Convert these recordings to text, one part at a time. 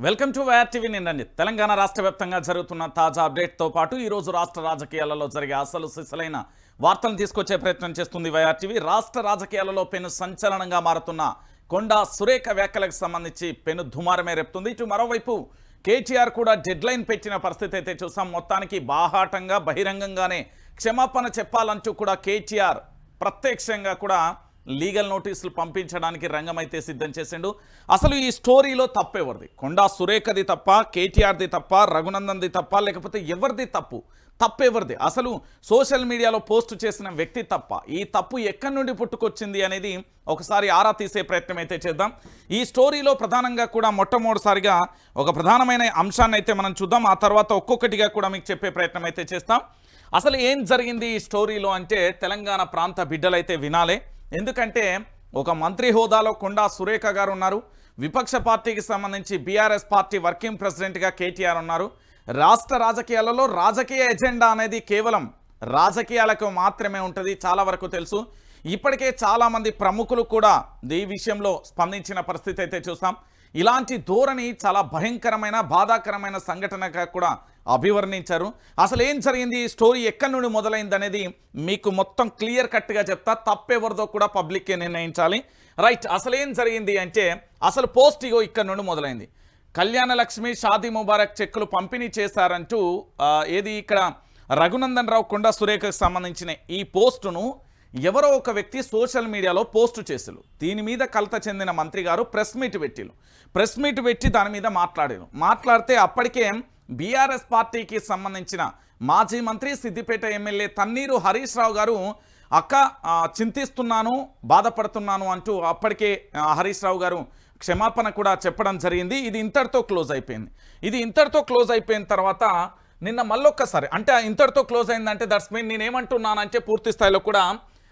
Welcome to YR TV. నిన్న తెలంగాణ రాష్ట్ర వ్యాప్తంగా జరుగుతున్న తాజా అప్డేట్తో పాటు ఈరోజు రాష్ట్ర రాజకీయాలలో జరిగే అసలు సిసలైన వార్తలను తీసుకొచ్చే ప్రయత్నం చేస్తుంది వైఆర్ టీవీ. రాష్ట్ర రాజకీయాలలో పెను సంచలనంగా మారుతున్న కొండా సురేఖ వ్యాఖ్యలకు సంబంధించి పెను దుమారమే రేపుతుంది. ఇటు మరోవైపు కేటీఆర్ కూడా డెడ్లైన్ పెట్టిన పరిస్థితి అయితే చూసాం. మొత్తానికి బాహాటంగా బహిరంగంగానే క్షమాపణ చెప్పాలంటూ కూడా కేటీఆర్ ప్రత్యక్షంగా కూడా లీగల్ నోటీసులు పంపించడానికి రంగమైతే సిద్ధం చేసిండు. అసలు ఈ స్టోరీలో తప్పెవరిది? కొండా సురేఖది తప్ప, కేటీఆర్ది తప్ప, రఘునందన్ది తప్ప, లేకపోతే ఎవరిది తప్పు? తప్పెవరిది? అసలు సోషల్ మీడియాలో పోస్ట్ చేసిన వ్యక్తి తప్ప? ఈ తప్పు ఎక్కడి నుండి పుట్టుకొచ్చింది అనేది ఒకసారి ఆరా తీసే ప్రయత్నం అయితే చేద్దాం. ఈ స్టోరీలో ప్రధానంగా కూడా మొట్టమొదటిసారిగా ఒక ప్రధానమైన అంశాన్ని అయితే మనం చూద్దాం. ఆ తర్వాత ఒక్కొక్కటిగా కూడా మీకు చెప్పే ప్రయత్నం అయితే చేస్తాం. అసలు ఏం జరిగింది ఈ స్టోరీలో అంటే తెలంగాణ ప్రాంత బిడ్డలైతే వినాలే. ఎందుకంటే ఒక మంత్రి హోదాలో కొండా సురేఖ గారు ఉన్నారు. విపక్ష పార్టీకి సంబంధించి బీఆర్ఎస్ పార్టీ వర్కింగ్ ప్రెసిడెంట్గా కేటీఆర్ ఉన్నారు. రాష్ట్ర రాజకీయాలలో రాజకీయ ఎజెండా అనేది కేవలం రాజకీయాలకు మాత్రమే ఉంటుంది, చాలా వరకు తెలుసు. ఇప్పటికే చాలామంది ప్రముఖులు కూడా ఈ విషయంలో స్పందించిన పరిస్థితి అయితే చూసాం. ఇలాంటి ధోరణి చాలా భయంకరమైన బాధాకరమైన సంఘటనగా కూడా అభివర్ణించారు. అసలు ఏం జరిగింది, ఈ స్టోరీ ఎక్కడి నుండి మొదలైంది అనేది మీకు మొత్తం క్లియర్ కట్గా చెప్తా. తప్పెవరిదో కూడా పబ్లిక్కే నిర్ణయించాలి. రైట్, అసలు ఏం జరిగింది అంటే అసలు పోస్ట్ ఇగో ఇక్కడ నుండి మొదలైంది. కళ్యాణ లక్ష్మి షాదీ ముబారక్ చెక్కులు పంపిణీ చేశారంటూ ఏది ఇక్కడ రఘునందన్ రావు కొండా సురేఖకు సంబంధించిన ఈ పోస్టును ఎవరో ఒక వ్యక్తి సోషల్ మీడియాలో పోస్టు చేసారు. దీని మీద కలత చెందిన మంత్రి గారు ప్రెస్ మీట్ పెట్టి దాని మీద మాట్లాడితే అప్పటికే బీఆర్ఎస్ పార్టీకి సంబంధించిన మాజీ మంత్రి సిద్దిపేట ఎమ్మెల్యే తన్నీరు హరీష్ రావు గారు చింతిస్తున్నాను, బాధపడుతున్నాను అంటూ అప్పటికే హరీష్ రావు గారు క్షమాపణ కూడా చెప్పడం జరిగింది. ఇది ఇంతటితో క్లోజ్ అయిపోయిన తర్వాత నిన్న మళ్ళొక్కసారి అంటే ఇంతటితో క్లోజ్ అయిందంటే దట్స్ మీన్ నేనేమంటున్నానంటే పూర్తి స్థాయిలో కూడా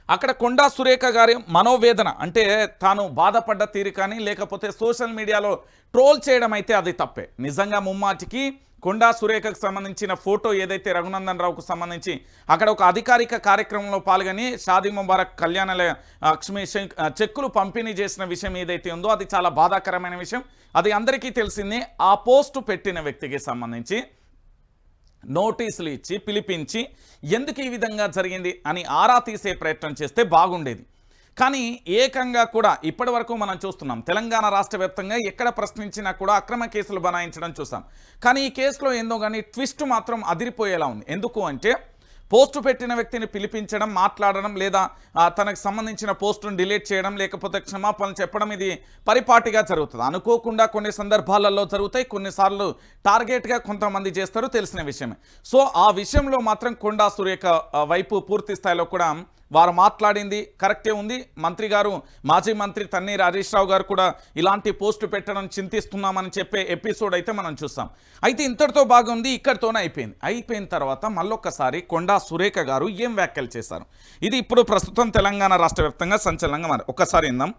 అక్కడ కొండా సురేఖ గారి మనోవేదన అంటే తాను బాధపడ్డ తీరు కానీ లేకపోతే సోషల్ మీడియాలో ట్రోల్ చేయడం అయితే అది తప్పే. నిజంగా ముమ్మాటికి కొండా సురేఖకు సంబంధించిన ఫోటో ఏదైతే రఘునందన్ రావుకు సంబంధించి అక్కడ ఒక అధికారిక కార్యక్రమంలో పాల్గొని షాదీ ముబారక్ కళ్యాణ లక్ష్మి చెక్కులు పంపిణీ చేసిన విషయం ఏదైతే ఉందో అది చాలా బాధాకరమైన విషయం. అది అందరికీ తెలిసిందే. ఆ పోస్టు పెట్టిన వ్యక్తికి సంబంధించి నోటీసులు ఇచ్చి పిలిపించి ఎందుకు ఈ విధంగా జరిగింది అని ఆరా తీసే ప్రయత్నం చేస్తే బాగుండేది. కానీ ఏకంగా కూడా ఇప్పటి వరకు మనం చూస్తున్నాం తెలంగాణ రాష్ట్ర వ్యాప్తంగా ఎక్కడ ప్రశ్నించినా కూడా అక్రమ కేసులు బనాయించడం చూసాం. కానీ ఈ కేసులో ఏందో కానీ ట్విస్ట్ మాత్రం అదిరిపోయేలా ఉంది. ఎందుకు అంటే పోస్టు పెట్టిన వ్యక్తిని పిలిపించడం, మాట్లాడడం, లేదా తనకు సంబంధించిన పోస్టును డిలీట్ చేయడం, లేకపోతే క్షమాపణలు చెప్పడం ఇది పరిపాటిగా జరుగుతుంది. అనుకోకుండా కొన్ని సందర్భాలలో జరుగుతాయి, కొన్నిసార్లు టార్గెట్గా కొంతమంది చేస్తారు, తెలిసిన విషయమే. సో ఆ విషయంలో మాత్రం కొండా సురేఖ వైపు పూర్తి స్థాయిలో కూడా వారు మాట్లాడింది కరెక్టే ఉంది. మంత్రి గారు మాజీ మంత్రి తన్నీర్ హరీష్ రావు గారు కూడా ఇలాంటి పోస్టు పెట్టడం చింతిస్తున్నామని చెప్పే ఎపిసోడ్ అయితే మనం చూస్తాం. అయితే ఇంతటితో బాగుంది, ఇక్కడితోనే అయిపోయిన తర్వాత మళ్ళొక్కసారి కొండా సురేఖ గారు ఏం వ్యాఖ్యలు చేశారు ఇది ఇప్పుడు ప్రస్తుతం తెలంగాణ రాష్ట్ర వ్యాప్తంగా సంచలనంగా మరి ఒక్కసారి విందాం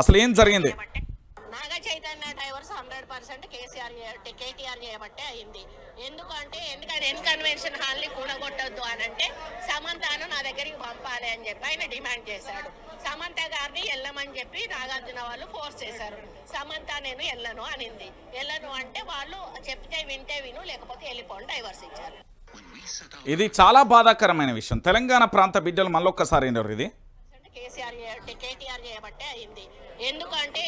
అసలు ఏం జరిగింది. నాగ చైతన్య డైవర్స్ 100% కేటీఆర్ చేయబట్టే అయింది. ఎందుకంటే కన్వెన్షన్ హాల్ని కూడగొట్టొద్దు అని అంటే సమంతను నా దగ్గరికి పంపాలి అని చెప్పి ఆయన డిమాండ్ చేశాడు. సమంత గారిని వెళ్ళమని చెప్పి నాగార్జున వాళ్ళు ఫోర్స్ చేశారు. సమంత నేను వెళ్ళను అనింది. వెళ్ళను అంటే వాళ్ళు చెప్తే వింటే విను, లేకపోతే వెళ్ళిపోండి, డైవర్స్ ఇచ్చారు. ఇది చాలా బాధాకరమైన విషయం. తెలంగాణ ప్రాంత బిడ్డలు మళ్ళొక్కసారి ఇది కేటీఆర్ చేయబట్టే అయింది. ఎందుకంటే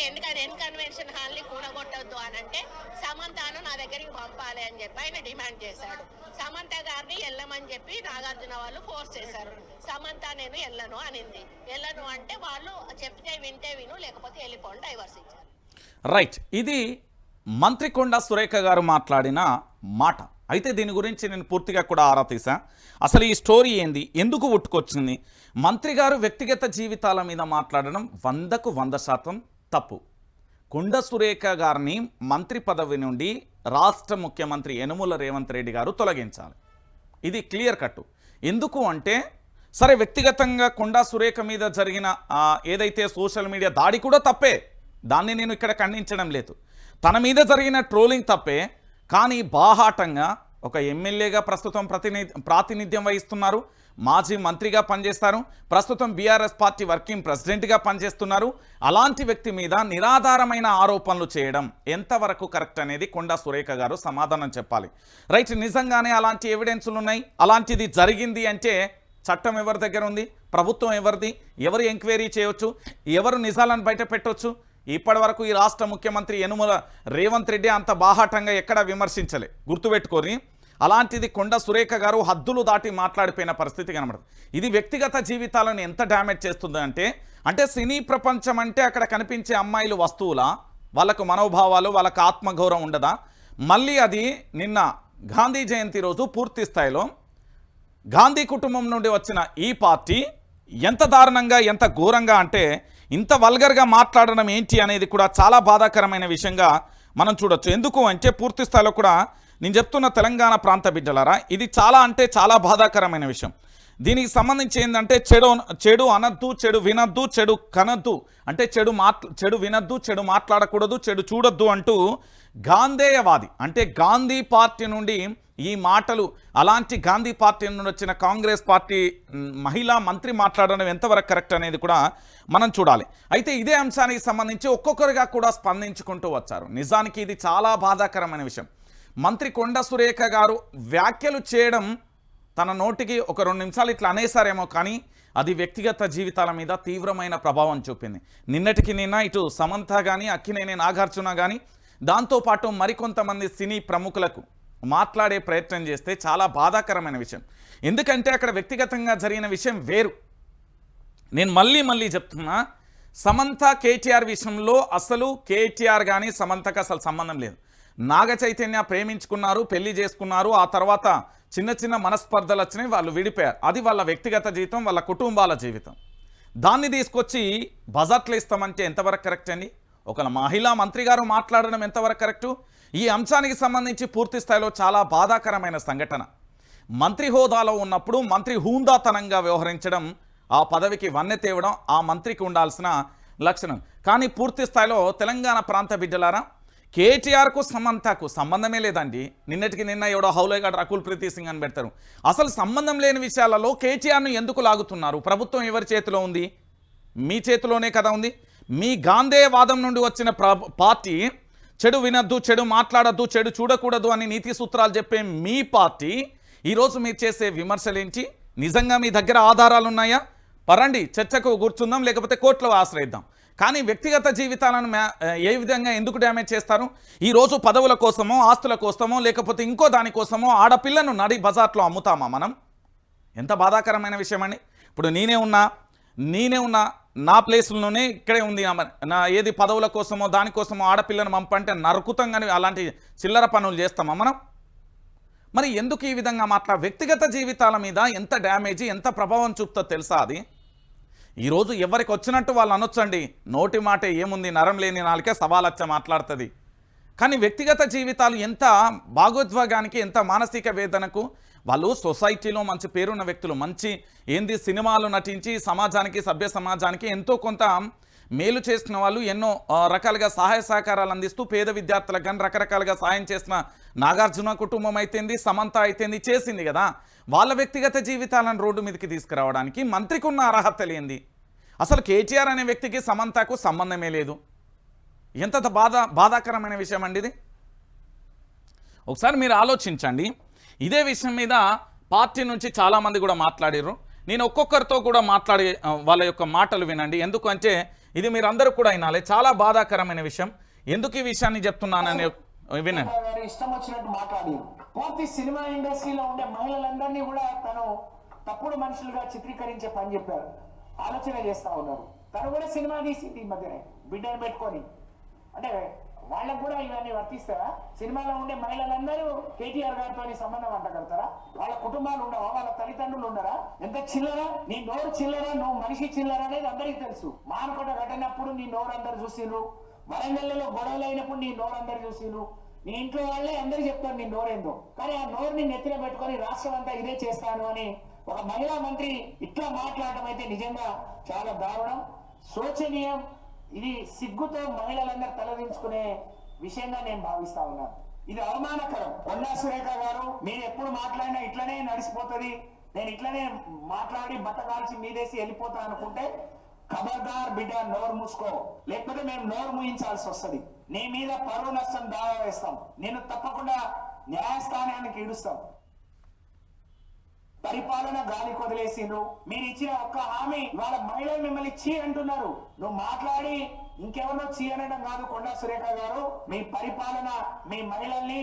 కన్వెన్షన్ హాల్ని కూడగొట్టొద్దు అని అంటే సమంతను నా దగ్గరికి పంపాలి అని చెప్పి ఆయన డిమాండ్ చేశాడు. సమంత గారిని వెళ్ళమని చెప్పి నాగార్జున వాళ్ళు ఫోర్స్ చేశారు. సమంత నేను వెళ్ళను అనింది. వెళ్ళను అంటే వాళ్ళు చెప్తే వింటే విను, లేకపోతే వెళ్ళిపోండి, డైవర్స్ ఇచ్చారు. రైట్, ఇది మంత్రి కొండా సురేఖ గారు మాట్లాడిన మాట. అయితే దీని గురించి నేను పూర్తిగా కూడా ఆరా తీసా. అసలు ఈ స్టోరీ ఏంది, ఎందుకు పుట్టుకొచ్చింది? మంత్రి గారు వ్యక్తిగత జీవితాల మీద మాట్లాడడం 100కు 100% తప్పు. కొండా సురేఖ గారిని మంత్రి పదవి నుండి రాష్ట్ర ముఖ్యమంత్రి యనుమల రేవంత్ రెడ్డి గారు తొలగించాలి. ఇది క్లియర్ కట్టు. ఎందుకు అంటే సరే వ్యక్తిగతంగా కొండా సురేఖ మీద జరిగిన ఏదైతే సోషల్ మీడియా దాడి కూడా తప్పే, దాన్ని నేను ఇక్కడ ఖండించడం లేదు. తన మీద జరిగిన ట్రోలింగ్ తప్పే. కానీ బాహాటంగా ఒక ఎమ్మెల్యేగా ప్రస్తుతం ప్రాతినిధ్యం వహిస్తున్నారు. మాజీ మంత్రిగా పనిచేస్తారు, ప్రస్తుతం బీఆర్ఎస్ పార్టీ వర్కింగ్ ప్రెసిడెంట్గా పనిచేస్తున్నారు. అలాంటి వ్యక్తి మీద నిరాధారమైన ఆరోపణలు చేయడం ఎంతవరకు కరెక్ట్ అనేది కొండా సురేఖ గారు సమాధానం చెప్పాలి. రైట్, నిజంగానే అలాంటి ఎవిడెన్సులు ఉన్నాయి, అలాంటిది జరిగింది అంటే చట్టం ఎవరి దగ్గర ఉంది, ప్రభుత్వం ఎవరిది, ఎవరు ఎంక్వైరీ చేయవచ్చు, ఎవరు నిజాలను బయట పెట్టవచ్చు? ఇప్పటి వరకు ఈ రాష్ట్ర ముఖ్యమంత్రి యనుమల రేవంత్ రెడ్డి అంత బాహాటంగా ఎక్కడా విమర్శించలే, గుర్తుపెట్టుకొని. అలాంటిది కొండా సురేఖ గారు హద్దులు దాటి మాట్లాడిపోయిన పరిస్థితి కనబడుతుంది. ఇది వ్యక్తిగత జీవితాలను ఎంత డ్యామేజ్ చేస్తుంది అంటే సినీ ప్రపంచం అంటే అక్కడ కనిపించే అమ్మాయిలు వస్తువులా, వాళ్ళకు మనోభావాలు, వాళ్ళకు ఆత్మగౌరవం ఉండదా? మళ్ళీ అది నిన్న గాంధీ జయంతి రోజు పూర్తి స్థాయిలో గాంధీ కుటుంబం నుండి వచ్చిన ఈ పార్టీ ఎంత దారుణంగా, ఎంత ఘోరంగా అంటే ఇంత వల్గర్గా మాట్లాడడం ఏంటి అనేది కూడా చాలా బాధాకరమైన విషయంగా మనం చూడొచ్చు. ఎందుకు అంటే పూర్తి స్థాయిలో కూడా నేను చెప్తున్న తెలంగాణ ప్రాంత బిడ్డలారా, ఇది చాలా అంటే చాలా బాధాకరమైన విషయం. దీనికి సంబంధించి ఏంటంటే చెడు అనద్దు, చెడు వినద్దు, చెడు కనద్దు, అంటే చెడు వినద్దు, చెడు మాట్లాడకూడదు, చెడు చూడొద్దు అంటూ గాంధేయవాది అంటే గాంధీ పార్టీ నుండి ఈ మాటలు, అలాంటి గాంధీ పార్టీ నుండి వచ్చిన కాంగ్రెస్ పార్టీ మహిళా మంత్రి మాట్లాడడం ఎంతవరకు కరెక్ట్ అనేది కూడా మనం చూడాలి. అయితే ఇదే అంశానికి సంబంధించి ఒక్కొక్కరిగా కూడా స్పందించుకుంటూ వచ్చారు. నిజానికి ఇది చాలా బాధాకరమైన విషయం. మంత్రి కొండా సురేఖ గారు వ్యాఖ్యలు చేయడం తన నోటికి ఒక 2 నిమిషాలు ఇట్లా అనేసారేమో, కానీ అది వ్యక్తిగత జీవితాల మీద తీవ్రమైన ప్రభావం చూపింది. నిన్నటికి నిన్న ఇటు సమంత కానీ, అక్కినేని నాగార్జున కానీ, దాంతోపాటు మరికొంతమంది సినీ ప్రముఖులకు మాట్లాడే ప్రయత్నం చేస్తే చాలా బాధాకరమైన విషయం. ఎందుకంటే అక్కడ వ్యక్తిగతంగా జరిగిన విషయం వేరు. నేను మళ్ళీ చెప్తున్నా, సమంత కేటీఆర్ విషయంలో అసలు కేటీఆర్ కానీ సమంతకు అసలు సంబంధం లేదు. నాగ చైతన్య ప్రేమించుకున్నారు, పెళ్లి చేసుకున్నారు, ఆ తర్వాత చిన్న మనస్పర్ధలు వచ్చినాయి, వాళ్ళు విడిపోయారు. అది వాళ్ళ వ్యక్తిగత జీవితం, వాళ్ళ కుటుంబాల జీవితం. దాన్ని తీసుకొచ్చి బజార్లు ఇస్తామంటే ఎంతవరకు కరెక్ట్ అండి? ఒక మహిళా మంత్రి గారు మాట్లాడడం ఎంతవరకు కరెక్టు? ఈ అంశానికి సంబంధించి పూర్తి స్థాయిలో చాలా బాధాకరమైన సంఘటన. మంత్రి హోదాలో ఉన్నప్పుడు మంత్రి హూందాతనంగా వ్యవహరించడం, ఆ పదవికి వన్నె తేవడం ఆ మంత్రికి ఉండాల్సిన లక్షణం. కానీ పూర్తి స్థాయిలో తెలంగాణ ప్రాంత బిడ్డలారా, కేటీఆర్కు సమంతకు సంబంధమే లేదండి. నిన్నటికి నిన్న ఎవడో హౌలేగాడు రకుల్ ప్రీతి సింగ్ అని పెడతారు. అసలు సంబంధం లేని విషయాలలో కేటీఆర్ను ఎందుకు లాగుతున్నారు? ప్రభుత్వం ఎవరి చేతిలో ఉంది? మీ చేతిలోనే కదా ఉంది. మీ గాంధేయవాదం నుండి వచ్చిన పార్టీ చెడు వినద్దు, చెడు మాట్లాడద్దు, చెడు చూడకూడదు అని నీతి సూత్రాలు చెప్పే మీ పార్టీ ఈరోజు మీరు చేసే విమర్శలేంటి? నిజంగా మీ దగ్గర ఆధారాలు ఉన్నాయా? పరండి, చర్చకు కూర్చుందాం, లేకపోతే కోర్టులో ఆశ్రయిద్దాం. కానీ వ్యక్తిగత జీవితాలను ఏ విధంగా ఎందుకు డ్యామేజ్ చేస్తారు? ఈరోజు పదవుల కోసమో, ఆస్తుల కోసమో, లేకపోతే ఇంకో దానికోసమో ఆడపిల్లను నడి బజార్లో అమ్ముతామా మనం? ఎంత బాధాకరమైన విషయం అండి. ఇప్పుడు నేనే ఉన్నా నా ప్లేస్లోనే ఇక్కడే ఉంది నా ఏది పదవుల కోసమో దానికోసమో ఆడపిల్లను పంపంటే నరుకుతాం, కానీ అలాంటి చిల్లర పనులు చేస్తామా మనం? మరి ఎందుకు ఈ విధంగా వ్యక్తిగత జీవితాల మీద ఎంత డ్యామేజ్, ఎంత ప్రభావం చూపుతో తెలుసా? అది ఈరోజు ఎవరికి వచ్చినట్టు వాళ్ళు అనొచ్చండి, నోటి మాట ఏముంది, నరం లేని నాలుకే సవాలచ్చ మాట్లాడుతుంది. కానీ వ్యక్తిగత జీవితాలు ఎంత భాగోద్వేగానికి, ఎంత మానసిక వేదనకు. వాళ్ళు సొసైటీలో మంచి పేరున్న వ్యక్తులు, మంచి సినిమాలు నటించి సమాజానికి, సభ్య సమాజానికి ఎంతో కొంత మేలు చేసిన వాళ్ళు, ఎన్నో రకాలుగా సహాయ సహకారాలు అందిస్తూ పేద విద్యార్థులకు కానీ రకరకాలుగా సాయం చేసిన నాగార్జున కుటుంబం అయితేంది, సమంత అయితేంది చేసింది కదా. వాళ్ళ వ్యక్తిగత జీవితాలను రోడ్డు మీదకి తీసుకురావడానికి మంత్రికి ఉన్న అర్హత లేనిది. అసలు కేటీఆర్ అనే వ్యక్తికి సమంతకు సంబంధమే లేదు. ఎంత బాధాకరమైన విషయం అండి ఇది. ఒకసారి మీరు ఆలోచించండి. ఇదే విషయం మీద పార్టీ నుంచి చాలామంది కూడా మాట్లాడారు. నేను ఒక్కొక్కరితో కూడా మాట్లాడి వాళ్ళ యొక్క మాటలు వినండి. ఎందుకంటే ఇది మీరందరూ కూడా వినాలి. చాలా బాధాకరమైన విషయం. ఎందుకు ఈ విషయాన్ని చెప్తున్నానని వినండి. ఇష్టం వచ్చినట్టు మాట్లాడి పూర్తి సినిమా ఇండస్ట్రీలో ఉండే మహిళలందరినీ కూడా తను తప్పుడు మనుషులుగా చిత్రీకరించే పని చెప్పారు. ఆలోచన చేస్తా ఉన్నారు. తను కూడా సినిమా తీసింది ఈ మధ్యనే బిడ్డను పెట్టుకొని. అంటే వాళ్ళకు కూడా ఇవన్నీ వర్తిస్తారా? సినిమాలో ఉండే మహిళలందరూ కేటీఆర్ గారితో సంబంధం అంటగలుగుతారా? వాళ్ళ కుటుంబాలు ఉండవా? వాళ్ళ తల్లిదండ్రులు ఉండరా? ఎంత చిల్లరా, నీ నోరు చిల్లరా, నువ్వు మనిషి చిల్లరా అనేది అందరికీ తెలుసు. మానకొండ ఘటనప్పుడు నీ నోరు అందరు చూసిండ్రు, వరంగల్లో గొడవలు అయినప్పుడు నీ నోరు అందరు చూసిండ్రు, నీ ఇంట్లో వాళ్ళే అందరు చెప్తారు నీ నోరేందో. కానీ ఆ నోరుని నెత్తిన పెట్టుకొని రాష్ట్రం అంతా ఇదే చేస్తాను అని ఒక మహిళా మంత్రి ఇట్లా మాట్లాడటం అయితే నిజంగా చాలా దారుణం, శోచనీయం. ఇది సిగ్గుతో మహిళలందరూ తలదించుకునే విషయంగా నేను భావిస్తా ఉన్నాను. ఇది అవమానకరం. కొండా సురేఖ గారు, మీరు ఎప్పుడు మాట్లాడినా ఇట్లనే నడిచిపోతుంది, నేను ఇట్లనే మాట్లాడి బతకాల్చి మీదేసి వెళ్ళిపోతా అనుకుంటే ఖబర్దార్ బిడ్డ, నోరు మూసుకో, లేకపోతే మేము నోరు మూయించాల్సి వస్తుంది. నీ మీద పరువు నష్టం దావా వేస్తాం, నేను తప్పకుండా న్యాయస్థానానికి ఇడుస్తాం. పరిపాలన గాలి కొదిలేసిండ్రు. మీరు ఇచ్చిన ఒక్క హామీ వాళ్ళ మహిళలు మిమ్మల్ని చీ అంటున్నారు. నువ్వు మాట్లాడి ఇంకెవరో చీ అనడం కాదు కొండా సురేఖ గారు, మీ పరిపాలన మీ మహిళల్ని,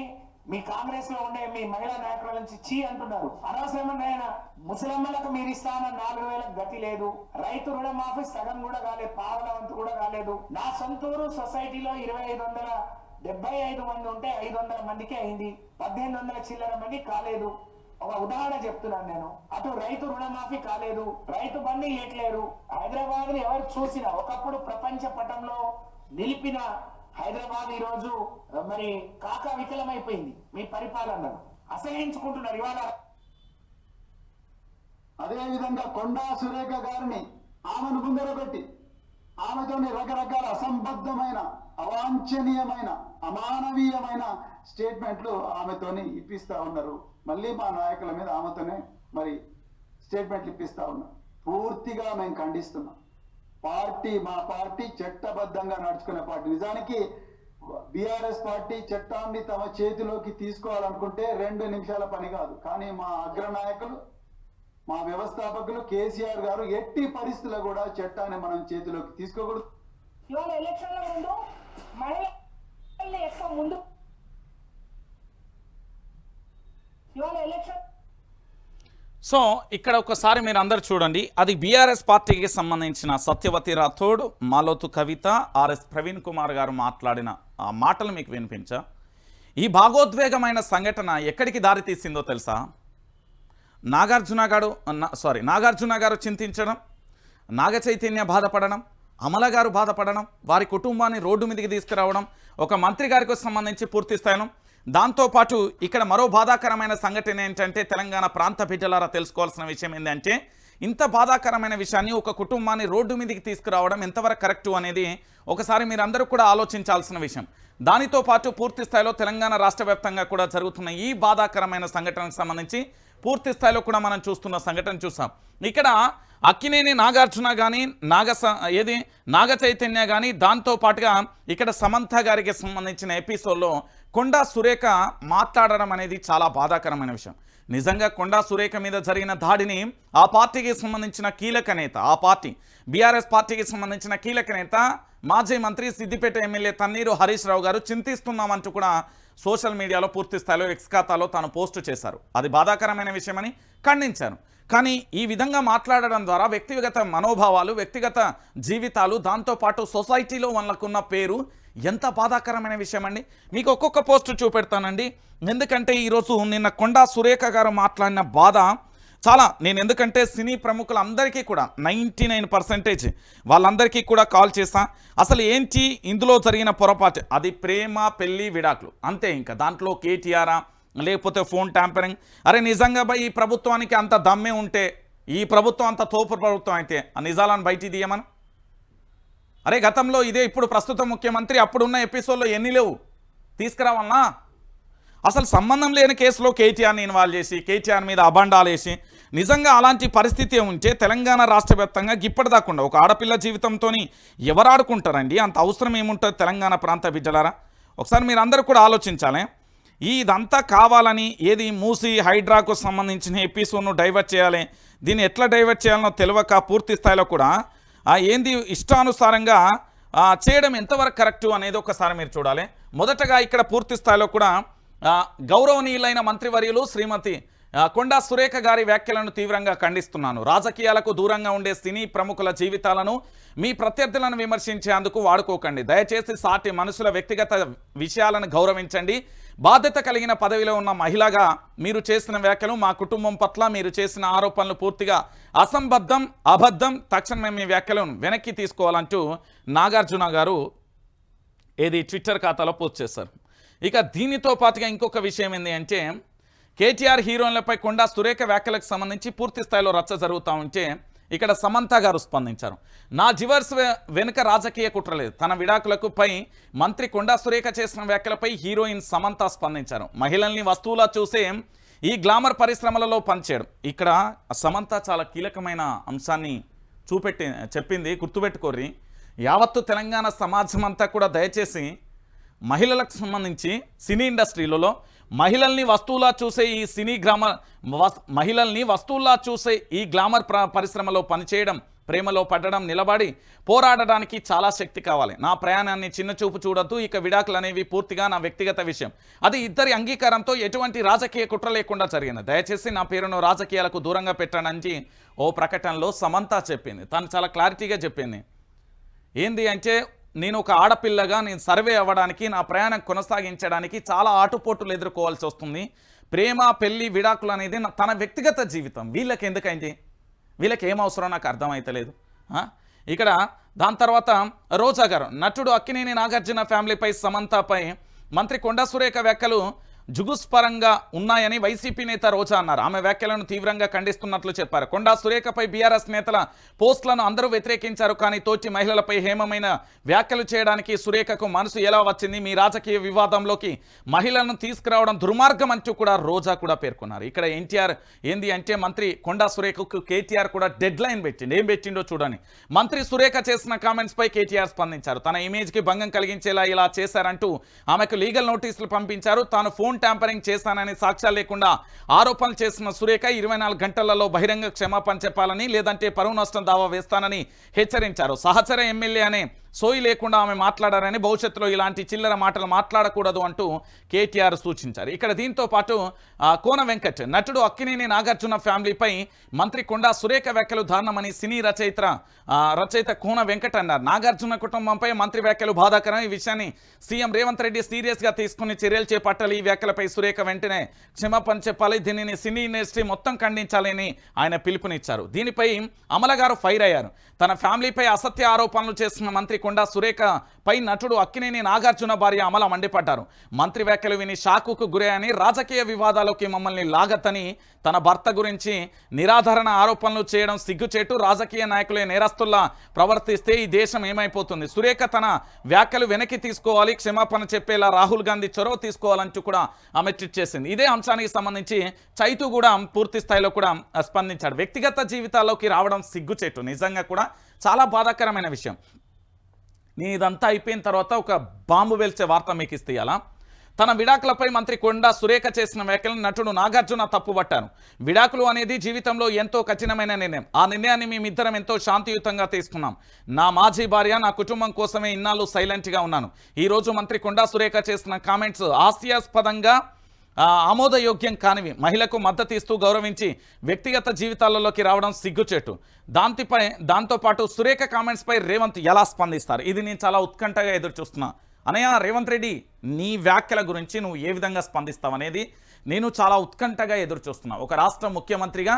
మీ కాంగ్రెస్ లో ఉండే మీ మహిళా నాయకుల నుంచి చీ అంటున్నారు. అనవసరమైన ముసలమ్మలకు మీరు ఇస్తాన 4,000 గతి లేదు. రైతు రుణమాఫీ సగం కూడా కాలేదు, పావల వంతు కూడా కాలేదు. నా సొంతూరు సొసైటీలో 2,575 మంది ఉంటే 500 మందికి అయింది, 1,800 చిల్లర మంది కాలేదు. ఒక ఉదాహరణ చెప్తున్నాను నేను. అటు రైతు రుణమాఫీ కాలేదు, రైతు బండి ఇవ్వట్లేరు. హైదరాబాద్ ని ఎవరు చూసినా ఒకప్పుడు ప్రపంచ పటంలో నిలిపిన హైదరాబాద్ ఈ రోజు మరి కాకా వికలమైపోయింది. మీ పరిపాలనను అసహించుకుంటున్నారు ఇవాళ. అదేవిధంగా కొండా సురేఖ గారిని ఆమెను ముందర పెట్టి ఆమెతోని రకరకాల అసంబద్ధమైన, అవాంఛనీయమైన, అమానవీయమైన స్టేట్మెంట్లు ఆమెతోని ఇప్పిస్తా ఉన్నారు. మళ్ళీ మా నాయకుల మీద ఆమెతోనే మరి స్టేట్మెంట్లు ఇప్పిస్తా ఉన్నారు. పూర్తిగా మేము ఖండిస్తున్నాం. మా పార్టీ చట్టబద్ధంగా నడుచుకునే పార్టీ. నిజానికి బీఆర్ఎస్ పార్టీ చట్టాన్ని తమ చేతిలోకి తీసుకోవాలనుకుంటే 2 నిమిషాల పని కాదు. కానీ మా అగ్రనాయకులు, మా వ్యవస్థాపకులు కేసీఆర్ గారు ఎట్టి పరిస్థితుల్లో కూడా చట్టాన్ని మనం చేతిలోకి తీసుకోకూడదు. ఇవాళ ఎలక్షన్ల ముందు మహిళల్ని ఎక్కువ ముందు ఇవాళ ఎలక్షన్. సో ఇక్కడ ఒకసారి మీరు అందరు చూడండి, అది బీఆర్ఎస్ పార్టీకి సంబంధించిన సత్యవతి రాథోడ్, మాలోతు కవిత, ఆర్ఎస్ ప్రవీణ్ కుమార్ గారు మాట్లాడిన ఆ మాటలు మీకు వినిపించా. ఈ భాగోద్వేగమైన సంఘటన ఎక్కడికి దారి తీసిందో తెలుసా? నాగార్జున గారు చింతించడం, నాగ చైతన్య బాధపడడం, అమల గారు బాధపడడం, వారి కుటుంబాన్ని రోడ్డు మీదకి తీసుకురావడం, ఒక మంత్రి గారికి సంబంధించి పూర్తి స్థాయిలో. దాంతోపాటు ఇక్కడ మరో బాధాకరమైన సంఘటన ఏంటంటే, తెలంగాణ ప్రాంత బిడ్డలారా తెలుసుకోవాల్సిన విషయం ఏంటంటే, ఇంత బాధాకరమైన విషయాన్ని, ఒక కుటుంబాన్ని రోడ్డు మీదకి తీసుకురావడం ఎంతవరకు కరెక్టు అనేది ఒకసారి మీరందరూ కూడా ఆలోచించాల్సిన విషయం. దానితో పాటు పూర్తి స్థాయిలో తెలంగాణ రాష్ట్ర వ్యాప్తంగా కూడా జరుగుతున్న ఈ బాధాకరమైన సంఘటనకు సంబంధించి పూర్తి స్థాయిలో కూడా మనం చూస్తున్న సంఘటన చూసాం. ఇక్కడ అక్కినేని నాగార్జున కానీ నాగ చైతన్య కానీ, దాంతోపాటుగా ఇక్కడ సమంత గారికి సంబంధించిన ఎపిసోడ్లో కొండా సురేఖ మాట్లాడడం అనేది చాలా బాధాకరమైన విషయం. నిజంగా కొండా సురేఖ మీద జరిగిన దాడిని ఆ పార్టీకి సంబంధించిన కీలక నేత, ఆ పార్టీ బీఆర్ఎస్ పార్టీకి సంబంధించిన కీలక నేత, మాజీ మంత్రి, సిద్దిపేట ఎమ్మెల్యే తన్నీరు హరీష్ రావు గారు చింతిస్తున్నామంటూ కూడా సోషల్ మీడియాలో పూర్తి స్థాయిలో ఎక్స్ ఖాతాలో తాను పోస్టు చేశారు. అది బాధాకరమైన విషయమని ఖండించాను. కానీ ఈ విధంగా మాట్లాడడం ద్వారా వ్యక్తిగత మనోభావాలు, వ్యక్తిగత జీవితాలు, దాంతోపాటు సొసైటీలో వాళ్ళకున్న పేరు ఎంత బాధాకరమైన విషయం అండి. మీకు ఒక్కొక్క పోస్టు చూపెడతానండి. ఎందుకంటే ఈరోజు నిన్న కొండా సురేఖ గారు మాట్లాడిన బాధ చాలా, ఎందుకంటే సినీ ప్రముఖులందరికీ కూడా 99% వాళ్ళందరికీ కూడా కాల్ చేసా. అసలు ఏంటి ఇందులో జరిగిన పొరపాటు, అది ప్రేమ, పెళ్ళి, విడాకులు అంతే. ఇంకా దాంట్లో కేటీఆరా లేకపోతే ఫోన్ ట్యాంపరింగ్. అరే నిజంగా ఈ ప్రభుత్వానికి అంత దమ్మే ఉంటే, ఈ ప్రభుత్వం అంత తోపు ప్రభుత్వం అయితే ఆ నిజాలను బయటికి తీయమను. అరే గతంలో ఇదే, ఇప్పుడు ప్రస్తుత ముఖ్యమంత్రి అప్పుడున్న ఎపిసోడ్లో ఎన్ని లేవు, తీసుకురావాలన్నా? అసలు సంబంధం లేని కేసులో కేటీఆర్ని ఇన్వాల్వ్ చేసి, కేటీఆర్ మీద అబండాలు వేసి, నిజంగా అలాంటి పరిస్థితి ఉంటే తెలంగాణ రాష్ట్ర వ్యాప్తంగా ఇప్పటిదాకుండా ఒక ఆడపిల్ల జీవితంతో ఎవరు ఆడుకుంటారండి? అంత అవసరం ఏముంటుంది తెలంగాణ ప్రాంత బిడ్డలారా? ఒకసారి మీరు అందరూ కూడా ఆలోచించాలి. ఇదంతా కావాలని మూసి హైడ్రాకు సంబంధించిన ఎపిసోడ్ను డైవర్ట్ చేయాలి. దీన్ని ఎట్లా డైవర్ట్ చేయాలనో తెలియక పూర్తి స్థాయిలో కూడా ఇష్టానుసారంగా చేయడం ఎంతవరకు కరెక్టు అనేది ఒకసారి మీరు చూడాలి. మొదటగా ఇక్కడ పూర్తి స్థాయిలో కూడా గౌరవనీయులైన మంత్రివర్యులు శ్రీమతి కొండా సురేఖ గారి వ్యాఖ్యలను తీవ్రంగా ఖండిస్తున్నాను. రాజకీయాలకు దూరంగా ఉండే సినీ ప్రముఖుల జీవితాలను మీ ప్రత్యర్థులను విమర్శించేందుకు వాడుకోకండి. దయచేసి సాటి మనుషుల వ్యక్తిగత విషయాలను గౌరవించండి. బాధ్యత కలిగిన పదవిలో ఉన్న మహిళగా మీరు చేసిన వ్యాఖ్యలు, మా కుటుంబం పట్ల మీరు చేసిన ఆరోపణలు పూర్తిగా అసంబద్ధం, అబద్ధం. తక్షణమే మీ వ్యాఖ్యలను వెనక్కి తీసుకోవాలంటూ నాగార్జున గారు ట్విట్టర్ ఖాతాలో పోస్ట్ చేశారు. ఇక దీనితో పాటుగా ఇంకొక విషయం ఏంటి అంటే, కేటీఆర్ హీరోయిన్లపై కొండా సురేఖ వ్యాఖ్యలకు సంబంధించి పూర్తి స్థాయిలో రచ్చ జరుగుతూ ఉంటే ఇక్కడ సమంత గారు స్పందించారు. నా జివర్స్ వెనుక రాజకీయ కుట్రలేదు. తన విడాకులకు పై మంత్రి కొండా సురేఖ చేసిన వ్యాఖ్యలపై హీరోయిన్ సమంత స్పందించారు. మహిళల్ని వస్తువులా చూసే ఈ గ్లామర్ పరిశ్రమలలో పనిచేయడం. ఇక్కడ సమంత చాలా కీలకమైన అంశాన్ని చెప్పింది, గుర్తుపెట్టుకోర్రి. యావత్తు తెలంగాణ సమాజం అంతా కూడా దయచేసి మహిళలకు సంబంధించి సినీ ఇండస్ట్రీలలో మహిళల్ని వస్తువులా చూసే ఈ మహిళల్ని వస్తువులా చూసే ఈ గ్లామర్ పరిశ్రమలో పనిచేయడం, ప్రేమలో పడడం, నిలబడి పోరాడడానికి చాలా శక్తి కావాలి. నా ప్రయాణాన్ని చిన్నచూపు చూడొద్దు. ఇక విడాకులు అనేవి పూర్తిగా నా వ్యక్తిగత విషయం. అది ఇద్దరి అంగీకారంతో ఎటువంటి రాజకీయ కుట్ర లేకుండా జరిగింది. దయచేసి నా పేరును రాజకీయాలకు దూరంగా పెట్టడానికి ఓ ప్రకటనలో సమంత చెప్పింది. తను చాలా క్లారిటీగా చెప్పింది. ఏంది అంటే, నేను ఒక ఆడపిల్లగా నేను సర్వే అవ్వడానికి, నా ప్రయాణం కొనసాగించడానికి చాలా ఆటుపోటులు ఎదుర్కోవాల్సి వస్తుంది. ప్రేమ, పెళ్లి, విడాకులు అనేది తన వ్యక్తిగత జీవితం. వీళ్ళకి ఎందుకైంది? వీళ్ళకి ఏం అవసరం నాకు అర్థమైతలేదు. ఇక్కడ దాని తర్వాత రోజా గారు, నటుడు అక్కినేని నాగార్జున ఫ్యామిలీపై సమంతపై మంత్రి కొండా సురేఖ వ్యాఖ్యలు జుగుస్పరంగా ఉన్నాయని వైసీపీ నేత రోజా అన్నారు. ఆమె వ్యాఖ్యలను తీవ్రంగా ఖండిస్తున్నట్లు చెప్పారు. కొండా సురేఖపై బీఆర్ఎస్ నేతల పోస్టులను అందరూ వ్యతిరేకించారు. కానీ తోటి మహిళలపై హేమమైన వ్యాఖ్యలు చేయడానికి సురేఖకు మనసు ఎలా వచ్చింది? మీ రాజకీయ వివాదంలోకి మహిళలను తీసుకురావడం దుర్మార్గం అంటూ కూడా రోజా కూడా పేర్కొన్నారు. ఇక్కడ ఎన్టీఆర్ ఏంది అంటే, మంత్రి కొండా సురేఖకు కేటీఆర్ కూడా డెడ్ లైన్ పెట్టిండు. ఏం పెట్టిండో చూడండి. మంత్రి సురేఖ చేసిన కామెంట్స్ పై కేటీఆర్ స్పందించారు. తన ఇమేజ్కి భంగం కలిగించేలా ఇలా చేశారంటూ ఆమెకు లీగల్ నోటీసులు పంపించారు. తాను ఫోన్ ట్యాంపరింగ్ చేశానని సాక్ష్యాలు లేకుండా ఆరోపణలు చేసిన సురేఖ 24 గంటలలో బహిరంగ క్షమాపణ చెప్పాలని, లేదంటే పరువు నష్టం దావా వేస్తానని హెచ్చరించారు. సహచర ఎమ్మెల్యే అనే సోయి లేకుండా ఆమె మాట్లాడారని, భవిష్యత్తులో ఇలాంటి చిల్లర మాటలు మాట్లాడకూడదు అంటూ కేటీఆర్ సూచించారు. ఇక్కడ దీంతో పాటు కోన వెంకట్, నటుడు అక్కినేని నాగార్జున ఫ్యామిలీపై మంత్రి కొండా సురేఖ వ్యాఖ్యలు దారుణమని సినీ రచయిత కోన వెంకట్ అన్నారు. నాగార్జున కుటుంబంపై మంత్రి వ్యాఖ్యలు బాధాకరం. ఈ విషయాన్ని సీఎం రేవంత్ రెడ్డి సీరియస్గా తీసుకుని చర్యలు చేపట్టాలి. ఈ వ్యాఖ్యలపై సురేఖ వెంటనే క్షమాపణ చెప్పాలి. దీనిని సినీ ఇండస్ట్రీ మొత్తం ఖండించాలని ఆయన పిలుపునిచ్చారు. దీనిపై అమల గారు ఫైర్ అయ్యారు. తన ఫ్యామిలీపై అసత్య ఆరోపణలు చేస్తున్న మంత్రి కొండా సురేఖ పై నటుడు అక్కినేని నాగార్జున భార్య అమల మండిపడ్డారు. మంత్రి వ్యాఖ్యలు విని షాకుకు గురయ్యని, రాజకీయ వివాదాలకి మమ్మల్ని లాగతని, తన భర్త గురించి నిరాధారణ ఆరోపణలు చేయడం సిగ్గుచేటు. రాజకీయ నాయకులే నేరస్తుల్లా ప్రవర్తిస్తే ఈ దేశం ఏమైపోతుంది? సురేఖ తన వ్యాఖ్యలు వెనక్కి తీసుకోవాలి, క్షమాపణ చెప్పేలా రాహుల్ గాంధీ చొరవ తీసుకోవాలంటూ కూడా ఆమె ట్వీట్ చేసింది. ఇదే అంశానికి సంబంధించి చైతు కూడా పూర్తి స్థాయిలో కూడా స్పందించాడు. వ్యక్తిగత జీవితాల్లోకి రావడం సిగ్గుచేటు, నిజంగా కూడా చాలా బాధాకరమైన విషయం. నేను ఇదంతా అయిపోయిన తర్వాత ఒక బాంబు వెల్చే వార్త మీకు ఇస్తేయాలా. తన విడాకులపై మంత్రి కొండా సురేఖ చేసిన వ్యాఖ్యలను నటుడు నాగార్జున తప్పుపట్టారు. విడాకులు అనేది జీవితంలో ఎంతో కఠినమైన నిర్ణయం. ఆ నిర్ణయాన్ని మేమిద్దరం ఎంతో శాంతియుతంగా తీసుకున్నాం. నా మాజీ భార్య, నా కుటుంబం కోసమే ఇన్నాళ్ళు సైలెంట్గా ఉన్నాను. ఈరోజు మంత్రి కొండా సురేఖ చేసిన కామెంట్స్ హాస్యాస్పదంగా, ఆమోదయోగ్యం కానివి. మహిళకు మద్దతు ఇస్తూ గౌరవించి వ్యక్తిగత జీవితాలలోకి రావడం సిగ్గుచేటు. దాంతోపాటు సురేఖ కామెంట్స్పై రేవంత్ ఎలా స్పందిస్తారు? ఇది నేను చాలా ఉత్కంఠగా ఎదురు చూస్తున్నా. అనయ్య రేవంత్ రెడ్డి, నీ వ్యాఖ్యల గురించి నువ్వు ఏ విధంగా స్పందిస్తావు అనేది నేను చాలా ఉత్కంఠగా ఎదురు చూస్తున్నా. ఒక రాష్ట్ర ముఖ్యమంత్రిగా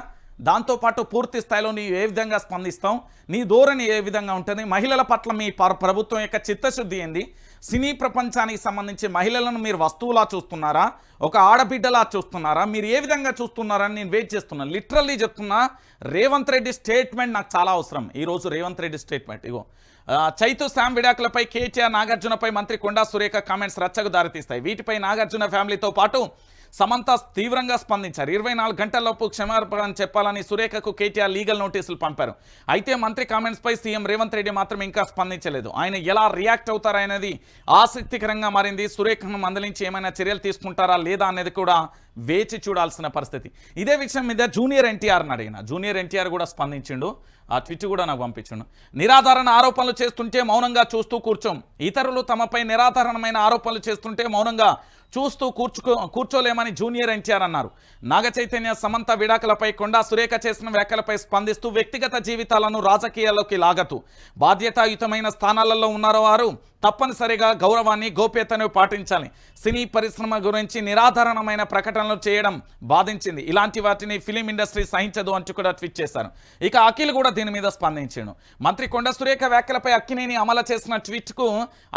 దాంతోపాటు పూర్తి స్థాయిలో నీ ఏ విధంగా స్పందిస్తావు? నీ ధోరణి ఏ విధంగా ఉంటుంది? మహిళల పట్ల మీ ప్రభుత్వం యొక్క చిత్తశుద్ధి ఏంది? సినీ ప్రపంచానికి సంబంధించి మహిళలను మీరు వస్తువులా చూస్తున్నారా, ఒక ఆడబిడ్డలా చూస్తున్నారా, మీరు ఏ విధంగా చూస్తున్నారని నేను వెయిట్ చేస్తున్నాను. లిటరల్లీ చెప్తున్నా, రేవంత్ రెడ్డి స్టేట్మెంట్ నాకు చాలా అవసరం. ఈరోజు రేవంత్ రెడ్డి స్టేట్మెంట్ ఇగో. చైతు శామ్ విడాకులపై కేటీఆర్, నాగార్జునపై మంత్రి కొండా సురేఖ కామెంట్స్ రచ్చకు దారితీస్తాయి. వీటిపై నాగార్జున ఫ్యామిలీతో పాటు సమంత తీవ్రంగా స్పందించారు. 24 గంటలలోపు క్షమాపణ చెప్పాలని సురేఖకు కేటీఆర్ లీగల్ నోటీసులు పంపారు. అయితే మంత్రి కామెంట్స్పై సీఎం రేవంత్ రెడ్డి మాత్రం ఇంకా స్పందించలేదు. ఆయన ఎలా రియాక్ట్ అవుతారనేది ఆసక్తికరంగా మారింది. సురేఖను మందలించి ఏమైనా చర్యలు తీసుకుంటారా లేదా అనేది కూడా వేచి చూడాల్సిన పరిస్థితి. ఇదే విషయం మీద జూనియర్ ఎన్టీఆర్ని అడిగిన. జూనియర్ ఎన్టీఆర్ కూడా స్పందించిండు. ఆ ట్వీట్ కూడా నాకు పంపించిండు. నిరాధారణ ఆరోపణలు చేస్తుంటే మౌనంగా చూస్తూ కూర్చోం. ఇతరులు తమపై నిరాధారణమైన ఆరోపణలు చేస్తుంటే మౌనంగా చూస్తూ కూర్చోలేమని జూనియర్ ఎన్టీఆర్ అన్నారు. నాగ చైతన్య, సమంత విడాకులపై కొండా సురేఖ చేసిన వ్యాఖ్యలపై స్పందిస్తూ వ్యక్తిగత జీవితాలను రాజకీయాల్లోకి లాగతూ బాధ్యతాయుతమైన స్థానాలలో ఉన్నారో వారు తప్పనిసరిగా గౌరవాన్ని, గోప్యతను పాటించాలి. సినీ పరిశ్రమ గురించి నిరాధారణమైన ప్రకటనలు చేయడం బాధించింది. ఇలాంటి వాటిని ఫిలిం ఇండస్ట్రీ సహించదు అంటూ కూడా ట్వీట్ చేశారు. ఇక అఖిల్ కూడా దీని మీద స్పందించాడు. మంత్రి కొండా సురేఖ వ్యాఖ్యలపై అక్కినేని అమలు చేసిన ట్వీట్కు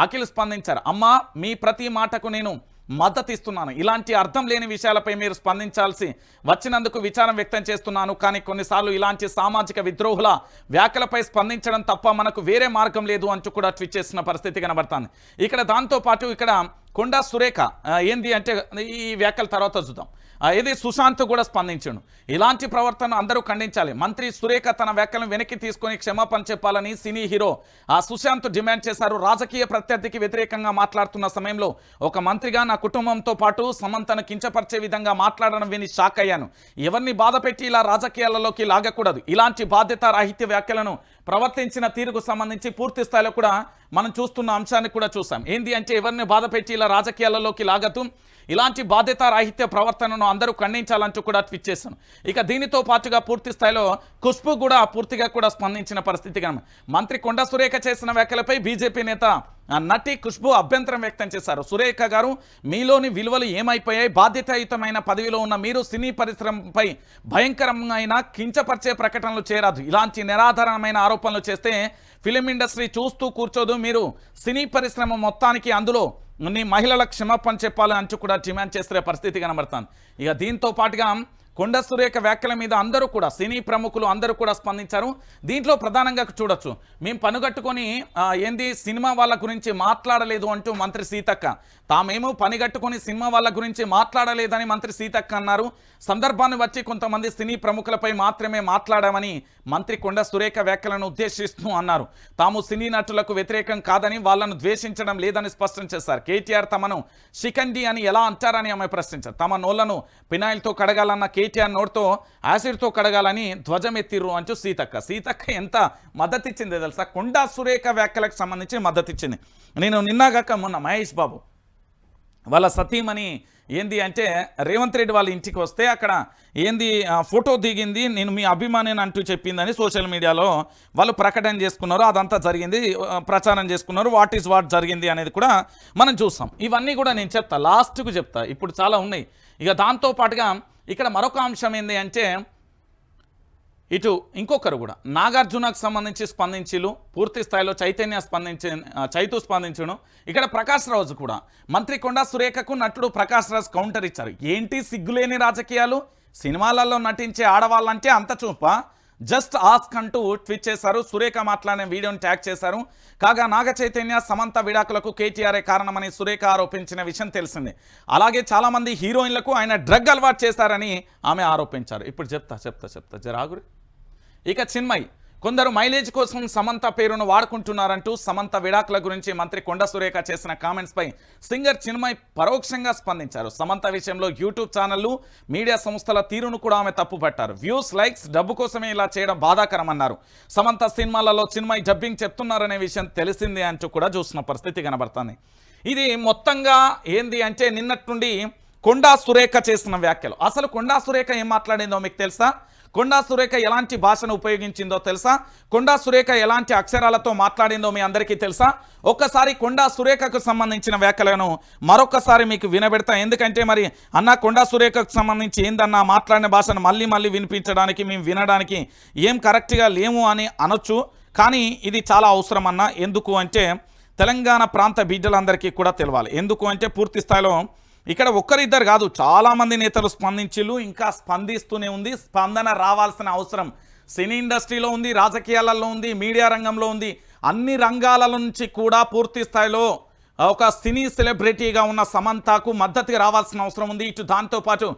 అఖిల్ స్పందించారు. అమ్మా, మీ ప్రతి మాటకు నేను మద్దతు ఇస్తున్నాను. ఇలాంటి అర్థం లేని విషయాలపై మీరు స్పందించాల్సి వచ్చినందుకు విచారం వ్యక్తం చేస్తున్నాను. కానీ కొన్నిసార్లు ఇలాంటి సామాజిక విద్రోహుల వ్యాఖ్యలపై స్పందించడం తప్ప మనకు వేరే మార్గం లేదు అంటూ కూడా ట్వీట్ చేసిన పరిస్థితి కనబడుతుంది. ఇక్కడ దాంతోపాటు ఇక్కడ కొండా సురేఖ ఏంది అంటే ఈ వ్యాఖ్యల తర్వాత చూద్దాం. ఇది సుశాంత్ కూడా స్పందించాడు. ఇలాంటి ప్రవర్తన అందరూ ఖండించాలి. మంత్రి సురేఖ తన వ్యాఖ్యలను వెనక్కి తీసుకొని క్షమాపణ చెప్పాలని సినీ హీరో సుశాంత్ డిమాండ్ చేశారు. రాజకీయ ప్రత్యర్థికి వ్యతిరేకంగా మాట్లాడుతున్న సమయంలో ఒక మంత్రిగా నా కుటుంబంతో పాటు సమంతను కించపరిచే విధంగా మాట్లాడడం విని షాక్ అయ్యాను. ఎవరిని బాధపెట్టి ఇలా రాజకీయాలలోకి లాగకూడదు. ఇలాంటి బాధ్యత రాహిత్య వ్యాఖ్యలను ప్రవర్తించిన తీరుకు సంబంధించి పూర్తి స్థాయిలో కూడా మనం చూస్తున్న అంశాన్ని కూడా చూసాం. ఏంది అంటే ఎవరిని బాధపెట్టి ఇలా రాజకీయాలలోకి లాగతూ ఇలాంటి బాధ్యత రాహిత్య ప్రవర్తనను అందరూ ఖండించాలంటూ కూడా ట్వీట్ చేశాను. ఇక దీనితో పాటుగా పూర్తి స్థాయిలో ఖుష్బు కూడా పూర్తిగా కూడా స్పందించిన పరిస్థితి కనుక మంత్రి కొండా సురేఖ చేసిన వ్యాఖ్యలపై బీజేపీ నేత నటి ఖుష్బు అభ్యంతరం వ్యక్తం చేశారు. సురేఖ గారు, మీలోని విలువలు ఏమైపోయాయి? బాధ్యతాయుతమైన పదవిలో ఉన్న మీరు సినీ పరిశ్రమపై భయంకరమైన కించపరిచే ప్రకటనలు చేయరాదు. ఇలాంటి నిరాధారణమైన ఆరోపణలు చేస్తే ఫిలిం ఇండస్ట్రీ చూస్తూ కూర్చోదు. మీరు సినీ పరిశ్రమ మొత్తానికి అందులో నీ మహిళల క్షమాపణ చెప్పాలని అంటూ కూడా డిమాండ్ చేసే పరిస్థితి కనబడుతుంది. ఇక దీంతో పాటుగా కొండా సురేఖ వ్యాఖ్యల మీద అందరూ కూడా సినీ ప్రముఖులు అందరూ కూడా స్పందించారు. దీంట్లో ప్రధానంగా చూడొచ్చు, మేము పనిగట్టుకొని ఏంది సినిమా వాళ్ళ గురించి మాట్లాడలేదు అంటూ మంత్రి సీతక్క, తామేమో పనిగట్టుకొని సినిమా వాళ్ళ గురించి మాట్లాడలేదని మంత్రి సీతక్క అన్నారు. సందర్భాన్ని వచ్చి కొంతమంది సినీ ప్రముఖులపై మాత్రమే మాట్లాడామని మంత్రి కొండా సురేఖ వ్యాఖ్యలను ఉద్దేశిస్తూ అన్నారు. తాము సినీ నటులకు వ్యతిరేకం కాదని, వాళ్లను ద్వేషించడం లేదని స్పష్టం చేశారు. కేటీఆర్ తమను షికండి అని ఎలా అంటారని ఆమె ప్రశ్నించారు. తమ నోళ్లను పినాయిల్తో కడగాలన్న కేటీఆర్ నోటితో యాసిడ్తో కడగాలని ధ్వజమెత్తిర్రు అంటూ సీతక్క ఎంత మద్దతు ఇచ్చింది తెలుసా? కొండా సురేఖ వ్యాఖ్యలకు సంబంధించి మద్దతు ఇచ్చింది. నేను నిన్నగాక మొన్న మహేష్ బాబు వాళ్ళ సతీమణి ఏంది అంటే రేవంత్ రెడ్డి వాళ్ళ ఇంటికి వస్తే అక్కడ ఏంది ఫోటో దిగింది, నేను మీ అభిమానిని అంటూ చెప్పిందని సోషల్ మీడియాలో వాళ్ళు ప్రకటన చేసుకున్నారు. అదంతా జరిగింది, ప్రచారం చేసుకున్నారు. వాట్ ఈజ్ వాట్ జరిగింది అనేది కూడా మనం చూస్తాం. ఇవన్నీ కూడా నేను చెప్తా, లాస్ట్కు చెప్తా, ఇప్పుడు చాలా ఉన్నాయి. ఇక దాంతోపాటుగా ఇక్కడ మరొక అంశం ఏంది అంటే ఇటు ఇంకొకరు కూడా నాగార్జునకు సంబంధించి స్పందించిలు, పూర్తి స్థాయిలో చైతు స్పందించను. ఇక్కడ ప్రకాష్ రాజు కూడా మంత్రి కొండా సురేఖకు నటుడు ప్రకాష్ రాజు కౌంటర్ ఇచ్చారు. ఏంటి సిగ్గులేని రాజకీయాలు, సినిమాలలో నటించే ఆడవాళ్ళంటే అంత చూప, జస్ట్ ఆస్క్ అంటూ ట్వీట్ చేశారు. సురేఖ మాట్లాడిన వీడియోని ట్యాగ్ చేశారు. కాగా నాగ చైతన్య సమంత విడాకులకు కేటీఆర్ఏ కారణమని సురేఖ ఆరోపించిన విషయం తెలిసిందే. అలాగే చాలామంది హీరోయిన్లకు ఆయన డ్రగ్ అలవాటు చేశారని ఆమె ఆరోపించారు. ఇప్పుడు చెప్తా జరాగురి. ఇక చిన్మయ్, కొందరు మైలేజ్ కోసం సమంత పేరును వాడుకుంటున్నారంటూ సమంత విడాకుల గురించి మంత్రి కొండా సురేఖ చేసిన కామెంట్స్పై సింగర్ చిన్మయ్ పరోక్షంగా స్పందించారు. సమంత విషయంలో యూట్యూబ్ ఛానళ్లు, మీడియా సంస్థల తీరును కూడా ఆమె తప్పుపట్టారు. వ్యూస్, లైక్స్, డబ్బు కోసమే ఇలా చేయడం బాధాకరమన్నారు. సమంత సినిమాలలో చిన్మయ్ డబ్బింగ్ చెప్తున్నారనే విషయం తెలిసిందే అంటూ కూడా చూసిన పరిస్థితి కనబడుతుంది. ఇది మొత్తంగా ఏంది అంటే నిన్నటి నుండి కొండా సురేఖ చేసిన వ్యాఖ్యలు. అసలు కొండా సురేఖ ఏం మాట్లాడిందో మీకు తెలుసా? కొండా సురేఖ ఎలాంటి భాషను ఉపయోగించిందో తెలుసా? కొండా సురేఖ ఎలాంటి అక్షరాలతో మాట్లాడిందో మీ అందరికీ తెలుసా? ఒక్కసారి కొండా సురేఖకు సంబంధించిన వ్యాఖ్యలను మరొకసారి మీకు వినబెడతా. ఎందుకంటే మరి అన్న కొండా సురేఖకు సంబంధించి ఏందన్నా మాట్లాడిన భాషను మళ్ళీ వినిపించడానికి, మేము వినడానికి ఏం కరెక్ట్గా లేము అని అనొచ్చు. కానీ ఇది చాలా అవసరం అన్న. ఎందుకు అంటే తెలంగాణ ప్రాంత బిడ్డలందరికీ కూడా తెలవాలి. ఎందుకు అంటే పూర్తి స్థాయిలో ఇక్కడ ఒక్కరిద్దరు కాదు, చాలామంది నేతలు స్పందించిలు, ఇంకా స్పందిస్తూనే ఉంది. స్పందన రావాల్సిన అవసరం సినీ ఇండస్ట్రీలో ఉంది, రాజకీయాలలో ఉంది, మీడియా రంగంలో ఉంది. అన్ని రంగాల నుంచి కూడా పూర్తి స్థాయిలో ఒక సినీ సెలబ్రిటీగా ఉన్న సమంతకు మద్దతుగా రావాల్సిన అవసరం ఉంది. ఇటు దాంతోపాటు